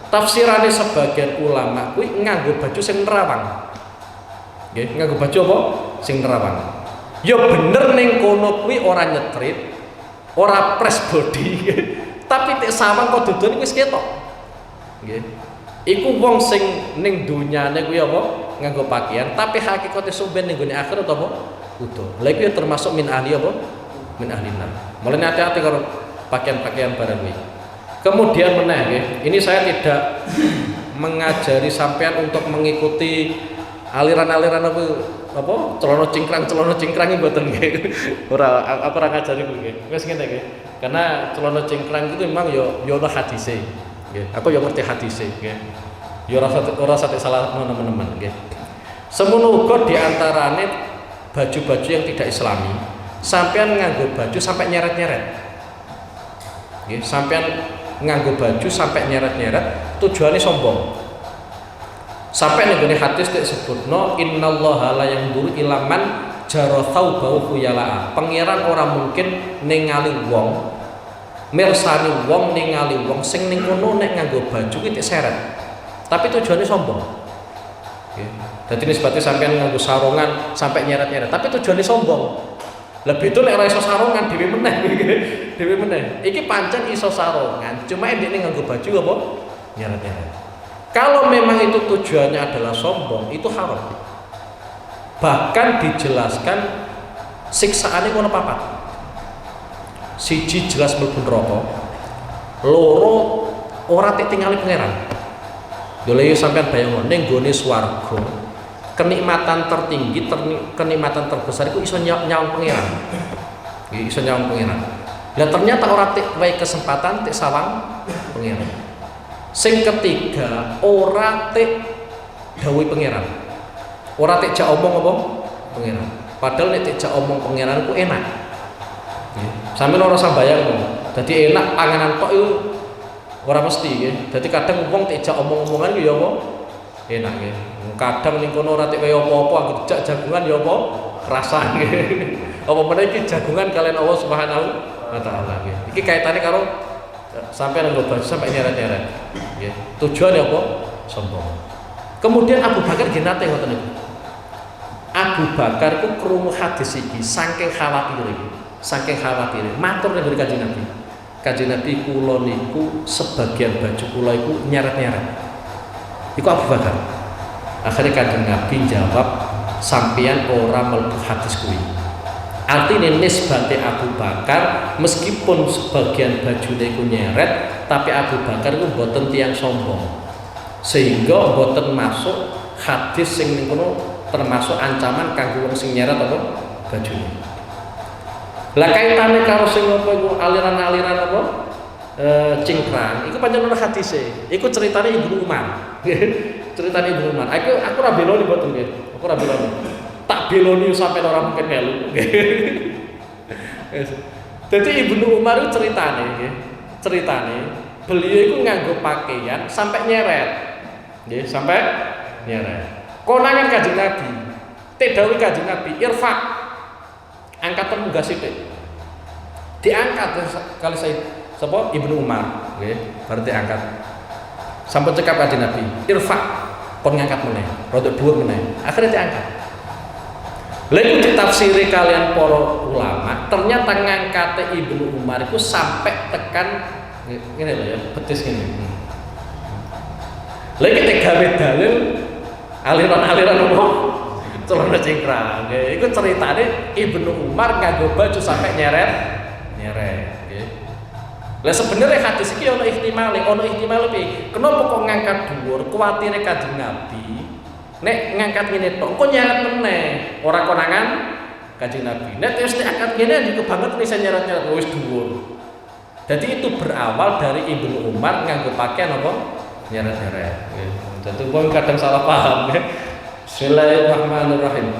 Tafsirane sebagian ulama kuwi nganggo baju sing nerawang. Nggih, nganggo baju apa? Sing nerawang. Ya bener ning kono kuwi ora nyetrit, ora press body, tapi tek sawang kok dodone wis ketok. Nggih. Iku wong sing ning donyane kuwi apa? Nganggo pakaian, tapi hakikate sumben ning gone akhirat apa? Utuh. Lha iki termasuk min ahli apa? Min ahli nar. Mulane hati-hati karo pakaian-pakaian barang kuwi. Kemudian meneh nggih, ini saya tidak mengajari sampean untuk mengikuti aliran-aliran apa celana cingkrang iki mboten nggih. Ora aku ora ngajari kuwi nggih. Wis ngene nggih. Karena celana cingkrang itu memang yo ono hadise. Nggih. Aku yo ngerti hadise nggih. Ya ora sate salah teman-teman nggih. Semono uga diantarane baju-baju yang tidak islami, sampean nganggo baju sampai nyeret-nyeret. Nggih, sampean nganggo baju sampai nyeret-nyeret, tujuannya sombong. Sampai ning gone hadis disebutno innallaha la yanzuru ila man jara thawbahu khuyala. Pangeran ora mungkin ningali wong, mirsani wong ningali wong sing ning kono nek nganggo baju ki seret. Tapi tujuannya sombong. Jadi nisbati sampean nganggo sarungan sampai nyeret-nyeret, tapi tujuannya sombong. Lebih itu nek ora iso sarungan dhewe meneh. Dhewe meneh. Iki pancen iso sarungan, cuma ndekne nganggo baju apa? Nyeret-nyeret. Kalau memang itu tujuannya adalah sombong, itu haram. Bahkan dijelaskan siksaane kono papat. Siji jelas mlebu neraka. Loro ora tingali pangeran. Dole sampean bayangno ning gone swarga, kenikmatan tertinggi, kenikmatan terbesar itu iso nyawang pangeran. Nggih, iso nyawang pangeran. Lah ternyata ora tek wae kesempatan tek sawang pangeran. Sing ketiga, ora tek dawuh pangeran. Ora tek jak omong apa pangeran. Padahal nek tek jak omong pangeran ku enak. Nggih. Sampeyan ora usah bayangno. Dadi enak panganan tok iku ora mesti nggih. Dadi kadang wong dijak omong-omongan ku ya apa? Enak nggih. Kadang ning kono ora tek kaya apa-apa anggere dijak jagungan ya apa? Rasa nggih. Apa meneh iki jagungan kalian Allah Subhanahu wa taala nggih. Iki kaitane karo sampai nang baju sampai nyeret-nyeret. Nggih. Tujuane apa? Sombong. Kemudian Abu Bakar nggih nate ngoten niku. Abu Bakar ku krungu hadis iki saking khawatir iki. Saking khawatir. Matur nang Kanjeng Nabi. Kanjeng Nabi kula niku sebagian baju kula iku nyeret-nyeret. Iku Abu Bakar. Akhirnya Kanjeng Nabi jawab, sampeyan ora mlebu hadis kuwi. Artinya nisbate Abu Bakar meskipun sebagian bajune iku nyeret, tapi Abu Bakar iku mboten tiyang sombong. Sehingga mboten masuk hadis sing ning kono termasuk ancaman kanggo wong sing nyeret apa bajune. Lah kaitane karo sing apa iku aliran-aliran apa? Cingkrang, iku pancen ana hadise. Iku ceritane Ibnu Umar. Ceritane Ibnu Umar. Aku ora beloni mboten nggih. Aku ora beloni. Tak beloni sampai ora mungkin melu. Dadi Ibnu Umar itu ceritane nggih. Ceritane beliau iku nganggo pakaian sampai nyeret. Nggih, sampai nyeret. Konangan Kanjeng Nabi. Dawuh Kanjeng Nabi, irfa, angkatan munggah sithik. Diangkat kali saya sapa Ibnu Umar, nggih, berarti angkat. Sampun cekap Kanjeng Nabi, irfa, kon ngangkat meneh, rada dhuwur meneh. Akhirnya diangkat. Lha iku ditafsiri kalian para ulama, ternyata ngangkate Ibnu Umar itu sampai tekan ngene lho ya, betis ngene. Lha iki gawe dalil aliran-aliran apa? Celana cingkrang. Iku ceritane Ibnu Umar nganggo baju sampai nyeret. Nggih. Lah sebenarnya hadis iki ana ihtimal piye? Kenapa kok ngangkat dhuwur? Kuwatire Kanjeng Nabi nek ngangkat ngene tok, kok nyeret meneh, ora konangan Kanjeng Nabi. Nek wis diangkat ngene iki banget bisa nyeret-nyeret wis dhuwur. Jadi itu berawal dari Ibnu Umar nganggo pakaian apa? Nyeret-nyeret. Jadi wong kadang salah paham ya. Bismillahirrahmanirrahim.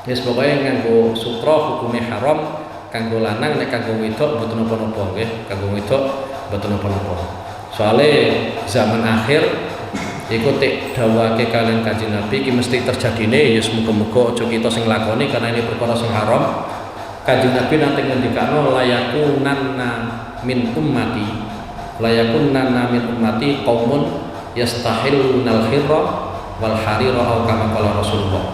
Yes, pokoknya nganggo sutra hukumnya haram, kanggo lanang nek kanggo wedok mboten napa-napa nggih, kanggo wedok mboten napa-napa. Soale zaman akhir iku tek dawuhake kalian Kanjeng Nabi iki mesti terjadine ya muga-muga aja kita sing lakoni karena ini perkara sing haram. Kanjeng Nabi nanti ngendikano layakunanna min ummati qaumun yastahillunal khirra wal harira au kama qala Rasulullah.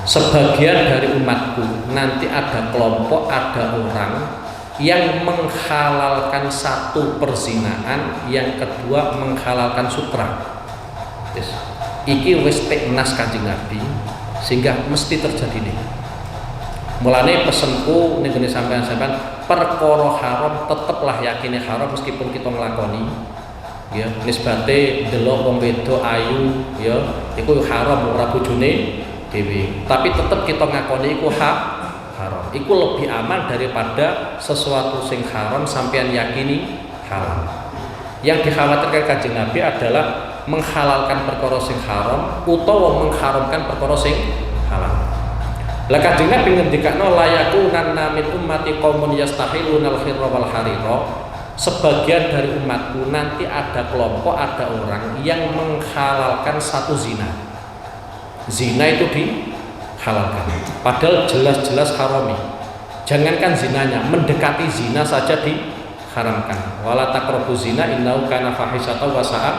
Sebagian dari umatku nanti ada kelompok, ada orang yang menghalalkan satu perzinahan, yang kedua menghalalkan sutra. Yes. Iki wis teknas Kanjeng Nabi sehingga mesti terjadi nih. Mulane pesenku ning gone sampean-sampean perkara haram teteplah yakine haram meskipun kita nglakoni. Ya, nisbate delok wong wedok ayu ya, iku haram ora bojone dhewe. Tapi tetep kita ngakoni iku haram. Iku lebih aman daripada sesuatu sing haram sampean yakini halal. Yang dikhawatirkan Kanjeng Nabi adalah menghalalkan perkara sing haram utawa mengharamkan perkara sing halal. Lah Kanjeng Nabi ngendikano layakunanna min ummati qaumun yastahilunal khirra wal harira. Sebagian dari umatku nanti ada kelompok, ada orang yang menghalalkan satu zina. Zina itu dihalalkan, padahal jelas-jelas harami. Jangankan zinanya, mendekati zina saja diharamkan. Wala taqrabu zina innahu kana fahisatan wa sa'a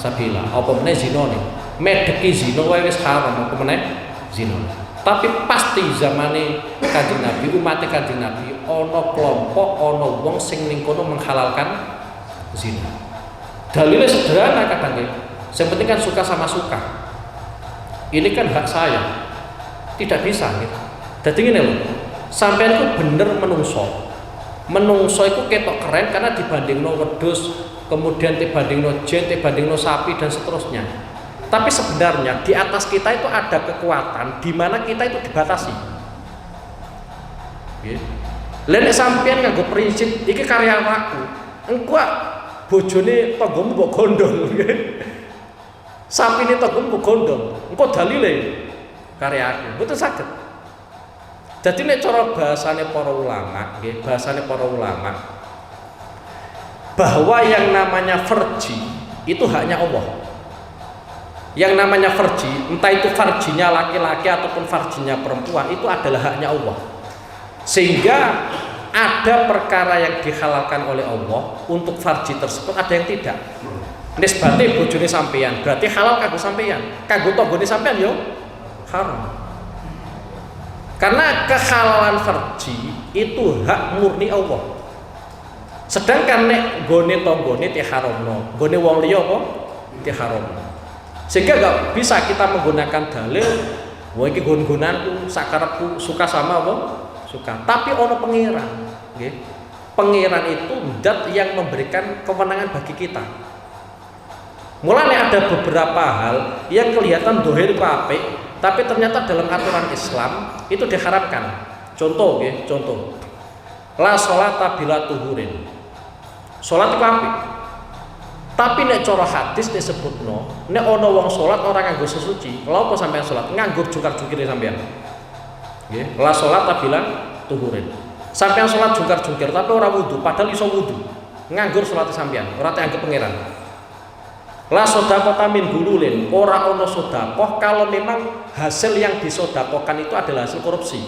sabila. Apa meneh zinane? Medeki zina wae wis haram, apa meneh zina. Tapi pasti zamane Kanjeng Nabi, umat Kanjeng Nabi ana kelompok, ana wong sing ning kono menghalalkan zina. Dalilnya sederhana kadang. Yang penting kan suka sama suka. Ini kan hak saya. Tidak bisa gitu. Dadi ngene lho. Sampeyan ku bener menungso. Menungso iku ketok keren karena dibandingno wedhus, kemudian dibandingno jin, dibandingno sapi dan seterusnya. Tapi sebenarnya di atas kita itu ada kekuatan di mana kita itu dibatasi. Lha nek sampeyan nganggo prinsip iki karya awakku, engko bojone tanggomu mbok gondol. Sapine tanggomu mbok gondol. Engko dalile karya aku. Mboten saged. Dadi nek cara bahasane para ulama, nggih, bahasane para ulama bahwa yang namanya farji itu haknya Allah. Yang namanya farji, entah itu farjinya laki-laki ataupun farjinya perempuan, itu adalah haknya Allah. Sehingga ada perkara yang dihalalkan oleh Allah untuk farji tersebut, ada yang tidak. Nisbate bojone sampeyan, berarti halal kanggo sampeyan. Kanggo tanggane sampeyan yo haram. Karena kehalalan farji itu hak murni Allah. Sedangkan nek gone tanggane diharamno, gone wong liya apa diharamno. Sehingga nggak bisa kita menggunakan dalil, wah ini gon-gonanku, sakarepku, suka sama apa? Suka. Tapi ono pangeran, okay? Pangeran itu zat yang memberikan kewenangan bagi kita. Mulanya ada beberapa hal yang kelihatan dohir apik, tapi ternyata dalam aturan Islam itu diharapkan. Contoh, okay? Contoh, la sholata bila tuhurin. Sholat itu apik. Tapi nek cara hadis disebutno, nek ana wong salat ora nganggo sesuci, lha apa sampean salat? Nganggo jungkar-jungkire sampean. Nggih, la salat bilang tuhurin. Sampean salat jungkar-jungkir tapi ora wudu, padahal iso wudu. Nganggur salat sampean, ora dianggap pangeran. La sodaqata min hululin, ora ono sedekah kalau memang hasil yang disedekahkan itu adalah hasil korupsi.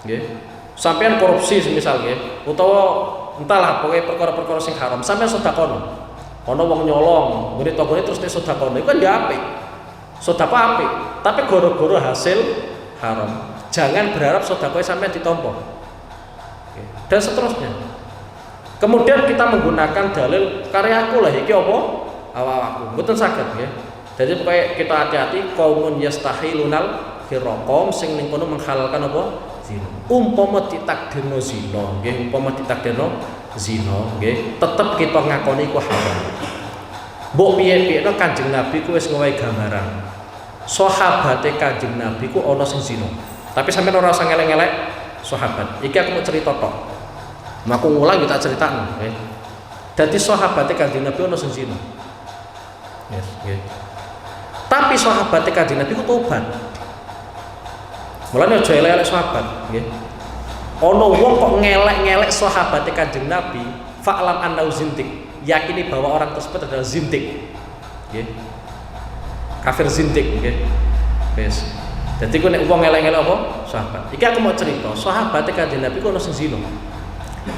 Nggih. Sampeyan korupsi semisal nggih, utawa entahlah pokoknya perkara-perkara sing haram, sampeyan sedekahno. Ana wong nyolong, ngene togone terus sedekahno, iku kan ya apik. Sedekah apik, tapi gara-gara hasil haram. Jangan berharap sedekah sampeyan ditampa. Dan seterusnya. Kemudian kita menggunakan dalil karyaku lah iki apa? Awak-awakku. Mboten saged nggih. Jadi pokoknya kita hati-hati qaumun yastahilunal firaqom sing ning kono menghalalkan apa? Zina. Umpama ditakdirno zina, nggih, umpama ditakdirno zina, nggih, tetep kita ngakoni iku haram. Mbok piye-piyeno Kanjeng Nabi ku wis ngowahi gambaran. Sahabate Kanjeng Nabi ku ana sing zina. Tapi sampeyan ora usah ngelek-ngelek sahabat. Iki aku mau cerita tok. Aku ngulang tak critakno, nggih. Dadi sahabate Kanjeng Nabi ana sing zina. Yes, nggih. Tapi sahabate Kanjeng Nabi ku tobat. Mulane aja elek-elek sahabat, nggih. Ana wong kok ngelek-ngelek sahabate Kanjeng Nabi, fa'lam annahu zindik. Yakini bahwa orang tersebut adalah zindik. Nggih. Kafir zindik, nggih. Wis. Dadi ku nek wong ngelek-ngelek apa? Sahabat. Iki aku mau cerita, sahabate Kanjeng Nabi ku ana sing zina.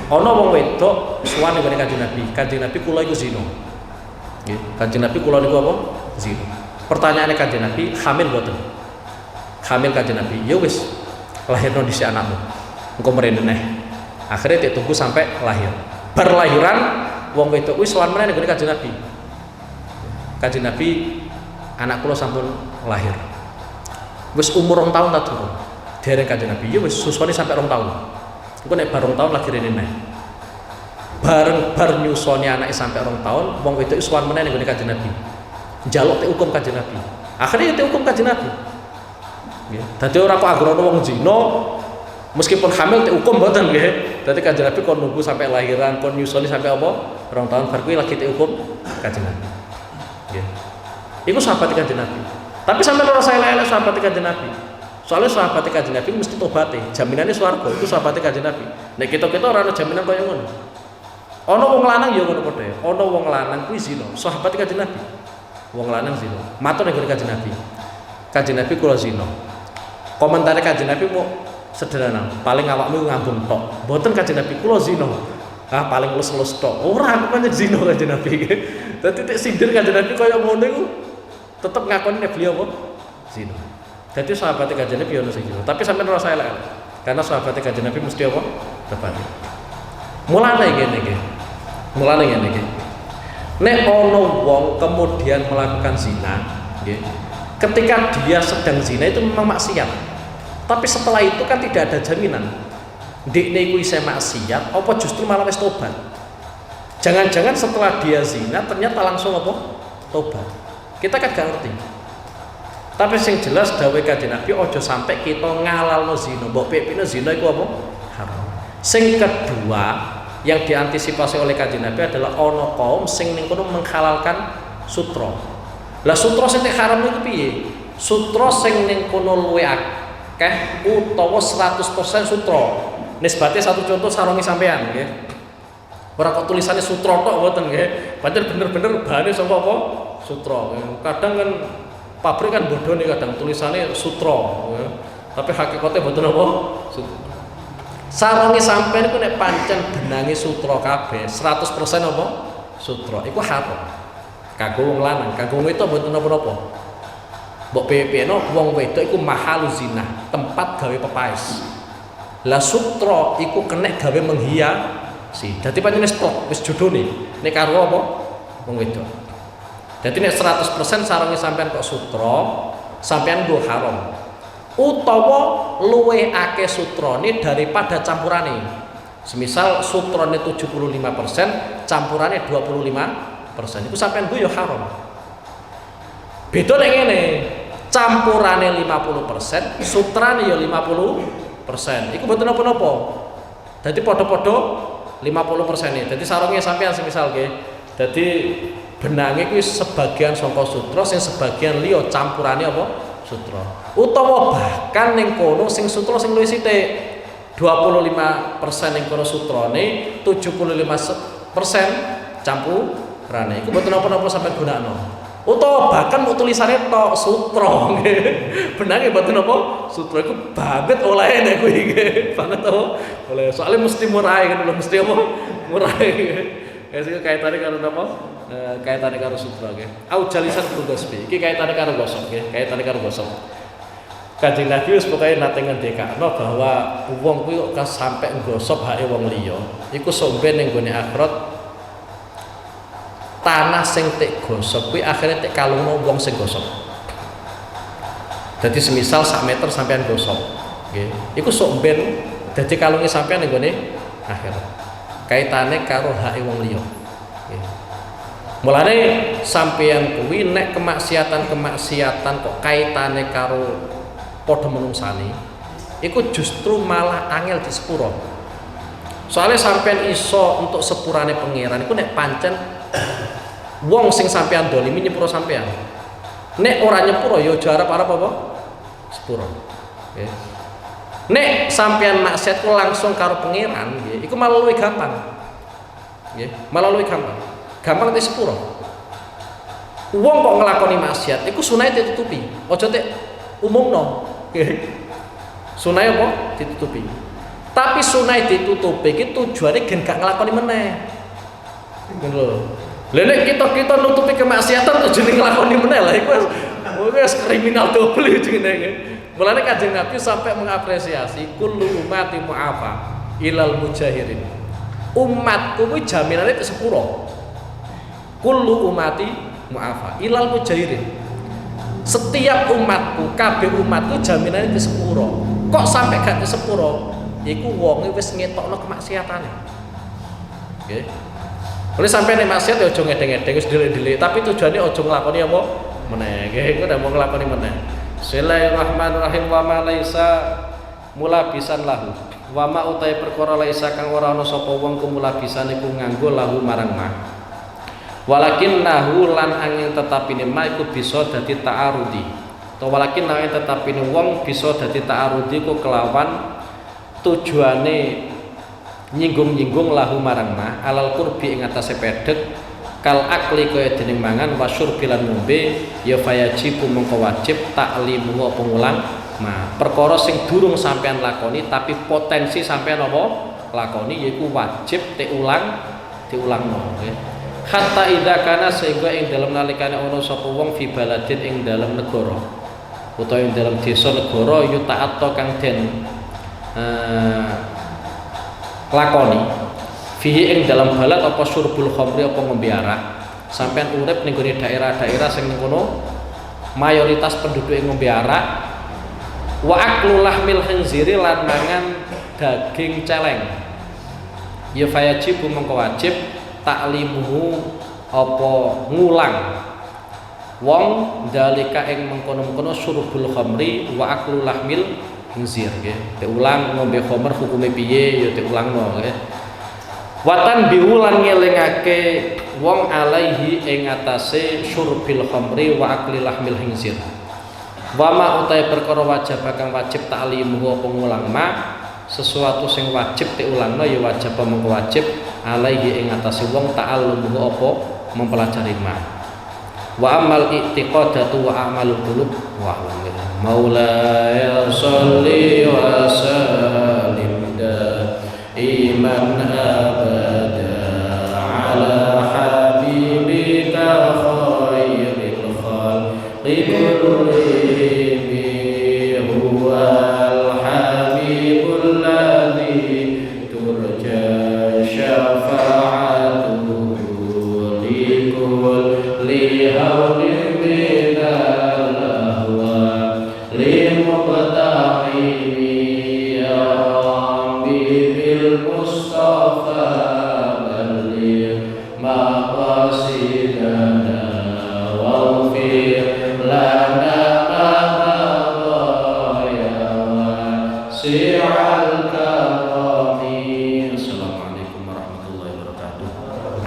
Ana wong wedok suwane ngene Kanjeng Nabi. Kanjeng Nabi kula iku zina. Nggih. Kanjeng Nabi kula niku apa? Zina. Pertanyaane Kanjeng Nabi, hamil mboten? Hamil Kanjeng Nabi, ya wis lahirno dhisik anakmu. Engko mrene neh. Akhirnya dia tunggu sampai lahir. Bar lahiran wong wedok kuwi sowan meneh nggone Kanjeng Nabi. Kanjeng Nabi, anak kula sampun lahir. Wis umur 2 tahun ta durung? Dereng Kanjeng Nabi, ya wis susune sampai 2 tahun. Engko nek bar 2 tahun lahir rene neh. Bareng bar nyusoni anake sampai 2 tahun, wong wedok sowan meneh nggone Kanjeng Nabi. Njaluk te hukum Kanjeng Nabi. Akhirnya te hukum Kanjeng Nabi. Dadi ora kok agrono wong zina meskipun hamil dihukum mboten nggih. Dadi Kanjeng Nabi kon nunggu sampai lahiran, kon nyusoni sampai apa? 2 tahun bar kuwi lagi dihukum Kanjeng Nabi. Nggih. Iku sahabat Kanjeng Nabi. Tapi sampai ora saya elek sahabat Kanjeng Nabi. Soalnya sahabat Kanjeng Nabi mesti tobaté, jaminane swarga itu sahabat Kanjeng Nabi. Nek kita-kita ora ana jaminan kaya ngono. Ana wong lanang ya ngono padha. Ana wong lanang kuwi zina, sahabat Kanjeng Nabi. Wong lanang zina. Matur ning Kanjeng Nabi. Kanjeng Nabi kula zina. Komentar Kanjeng Nabi mau sederhana, paling awakmu ngambung tok. Mboten Kanjeng Nabi kula zina. Ah paling lus-lus tok. Ora aku kan zina Kanjeng Nabi. Dadi tek sindir Kanjeng Nabi kaya ngono iku tetep ngakoni nek beliau apa? Zina. Dadi sahabat Kanjeng Nabi ono sing zina. Tapi sampeyan ora salah elek. Karena sahabat Kanjeng Nabi mesti apa? Tobat. Mulane ngene iki. Mulane ngene iki. Nek ono wong kemudian melakukan zina, nggih. Ketika dia sedang zina itu memang maksiat. Tapi setelah itu kan tidak ada jaminan. Ndekne iku isih maksiat, apa justru malah wis tobat? Jangan-jangan setelah dia zina ternyata langsung apa? Tobat. Kita kan gak ngerti. Tapi sing jelas dawuh Kanjeng Nabi aja sampai kita ngalalno zina. Mbok pepino zina iku apa? Haram. Sing kedua yang diantisipasi oleh Kanjeng Nabi adalah ono kaum sing ning kono menghalalkan sutra. Lah sutra sing haram niku piye? Sutra sing ning kono luwe akeh utawa 100% sutra. Nisbate satu contoh sarungi sampean nggih. Ora kok tulisannya sutra tok mboten nggih. Pancen bener-bener bahane saka apa? Sutra. Kadang kan pabrik kan bodoh nih kadang tulisannya sutra. Tapi hakikatnya mboten apa? Sutra. Sarungi sampean iku nek pancen benange sutra kabeh 100% apa? Sutra. Iku haram. Kanggo wong lanang, kanggo wong wedok mboten napa-napa. Mbok piye-piyeno wong wedok iku mahalu zina, tempat gawe pepaes. Lah sutra iku kenek gawe menghiasi. Dadi pancen wis jodone nek karo apa? Wong wedok. Dadi nek 100% sarunge sampean kok sutra, sampean go haram. Utawa luwih akeh sutrane daripada campurane. Semisal sutrane 75%, campurane 25%. Iku sampean go ya haram. Beda nek ngene, campurane 50%, sutrane ya 50%. Iku mboten napa-napa. Dadi padha-padha 50%. Dadi sarunge sampean semisal nggih. Dadi benange kuwi sebagian saka sutra, sing sebagian liya campurane apa? Sutra. Utawa bahkan ning kono sing sutra sing luwih sithik. 25% ning kono sutrane, 75% rane. Iku mboten napa-napa sampeyan gunakno. Utawa bahkan mau tulisannya tok sutra nggih. Benake mboten napa sutra iku banget oleh nek kuwi nggih. Banget apa? Oleh soalnya mesti murahe kan lho, mesti apa? Murahe. Ya sing kaitane karo napa? Kaitane karo sutra nggih. Au jalisan tugasbi. Iki kaitane karo gosok nggih, kaitane karo gosok. Kanjeng Nabi wis pokoke nate ngendikakno bahwa wong kuwi kok sampe nggosok hake wong liya, iku sombe ning gone akhirat tanah sing tek gosok kuwi akhirnya tek kalungno wong sing gosok. Dadi semisal sak meter sampean gosok, nggih. Iku sok ben dadi kalunge sampean ning gone akhirat. Kaitane karo hake wong liya. Nggih. Mulane sampean kuwi nek kemaksiatan kok kaitane karo padha menungsane, iku justru malah angel di sepuro. Soalnya sampean iso untuk sepurane pangeran iku nek pancen wong sing sampean dolimi nyepuro sampean. Nek ora nyepuro ya aja arep-arep apa? Sepuro. Nggih. Nek sampean maksiat ku langsung karo pangeran, nggih, iku malah luwih gampang. Nggih, malah luwih gampang. Gampang te sepuro. Wong kok nglakoni maksiat iku sunahe ditutupi. Aja tek umumno. Nggih. Sunahe apa? Ditutupi. Tapi sunahe ditutupi iki tujuane gen gak nglakoni meneh. Ngono lho. Lah nek kita nutupi kemaksiatan tujuane nglakoni meneh lah iku wis kriminal double jenenge. Mulane Kanjeng Nabi sampai mengapresiasi kullu ummati mu'afa ilal mujahirin. Umatku kuwi jaminane tek sepuro. Kullu ummati mu'afa ilal mujahirin. Setiap umatku, kabeh umatku jaminane tek sepuro. Kok sampai gak tek sepuro? Iku wonge wis ngetokno kemaksiatane. Nggih. Oleh sampai nek maksiat ya aja ngedeng-edeng wis delik-delik, tapi tujuane aja nglakoni apa meneh. Nggih, iku nek mau nglakoni meneh. Bismillahirrahmanirrahim wa ma laisa mulabisan lahu. Wa ma utai perkara laisa kang ora ana sapa wong kumulabisan iku nganggo lahu marang ma. Walakin nahu lan angin tetapine ma iku bisa dadi ta'arudi. To walakin nanging tetapine wong bisa dadi ta'arudi ku kelawan tujuane nyinggung-nyinggung lahu marang ma alal qurbi ing atase pedhek kal akli kaya dening mangan wasyur bilan ngombe ya fayajibu mengko wajib taklimu apa ngulang ma perkara sing durung sampean lakoni tapi potensi sampean apa lakoni yaiku wajib diulangno nggih. Hatta idza kana sehingga ing dalem nalikane ana sapa wong fi baladin ing dalem negara utawa ing dalem desa negara yu ta'atto kang den lakoni fihi ing dalam balad apa syurbul khamri apa ngombe arak. Sampeyan urip ning gone daerah-daerah sing ning kono mayoritas penduduk ngombe arak. Wa aklu lahmil khinziri lan mangan daging celeng. Ya fayajibu mengko wajib taklimuhu apa ngulang wong dalika ing mengkono-mengkono syurbul khamri wa aklu lahmil khinzir nggih. Diulang ngombe khamr hukume piye ya diulangno nggih. Watan biulan ngelingake wong alaihi ing atase syurbil khamri wa akli lahmil khinzir. Wa ma utai perkara wajib kang wajib taklimu apa ngulang ma sesuatu sing wajib diulangno ya wajib mengko wajib alaihi ing atase wong ta'allumuhu apa mempelajari ma. Wa amal i'tiqadatu wa amalul qulub wa Maulaya sholli wa sallim iman abada ala habibika khairil khalqi kullihim huwal habibul ladzi turja syafa'atuhu likulli hawlin minal ahwa limuqtahimi ya Rabbi bil Mustafa balligh maqasidana waghfir lana ma madha ya wasi'a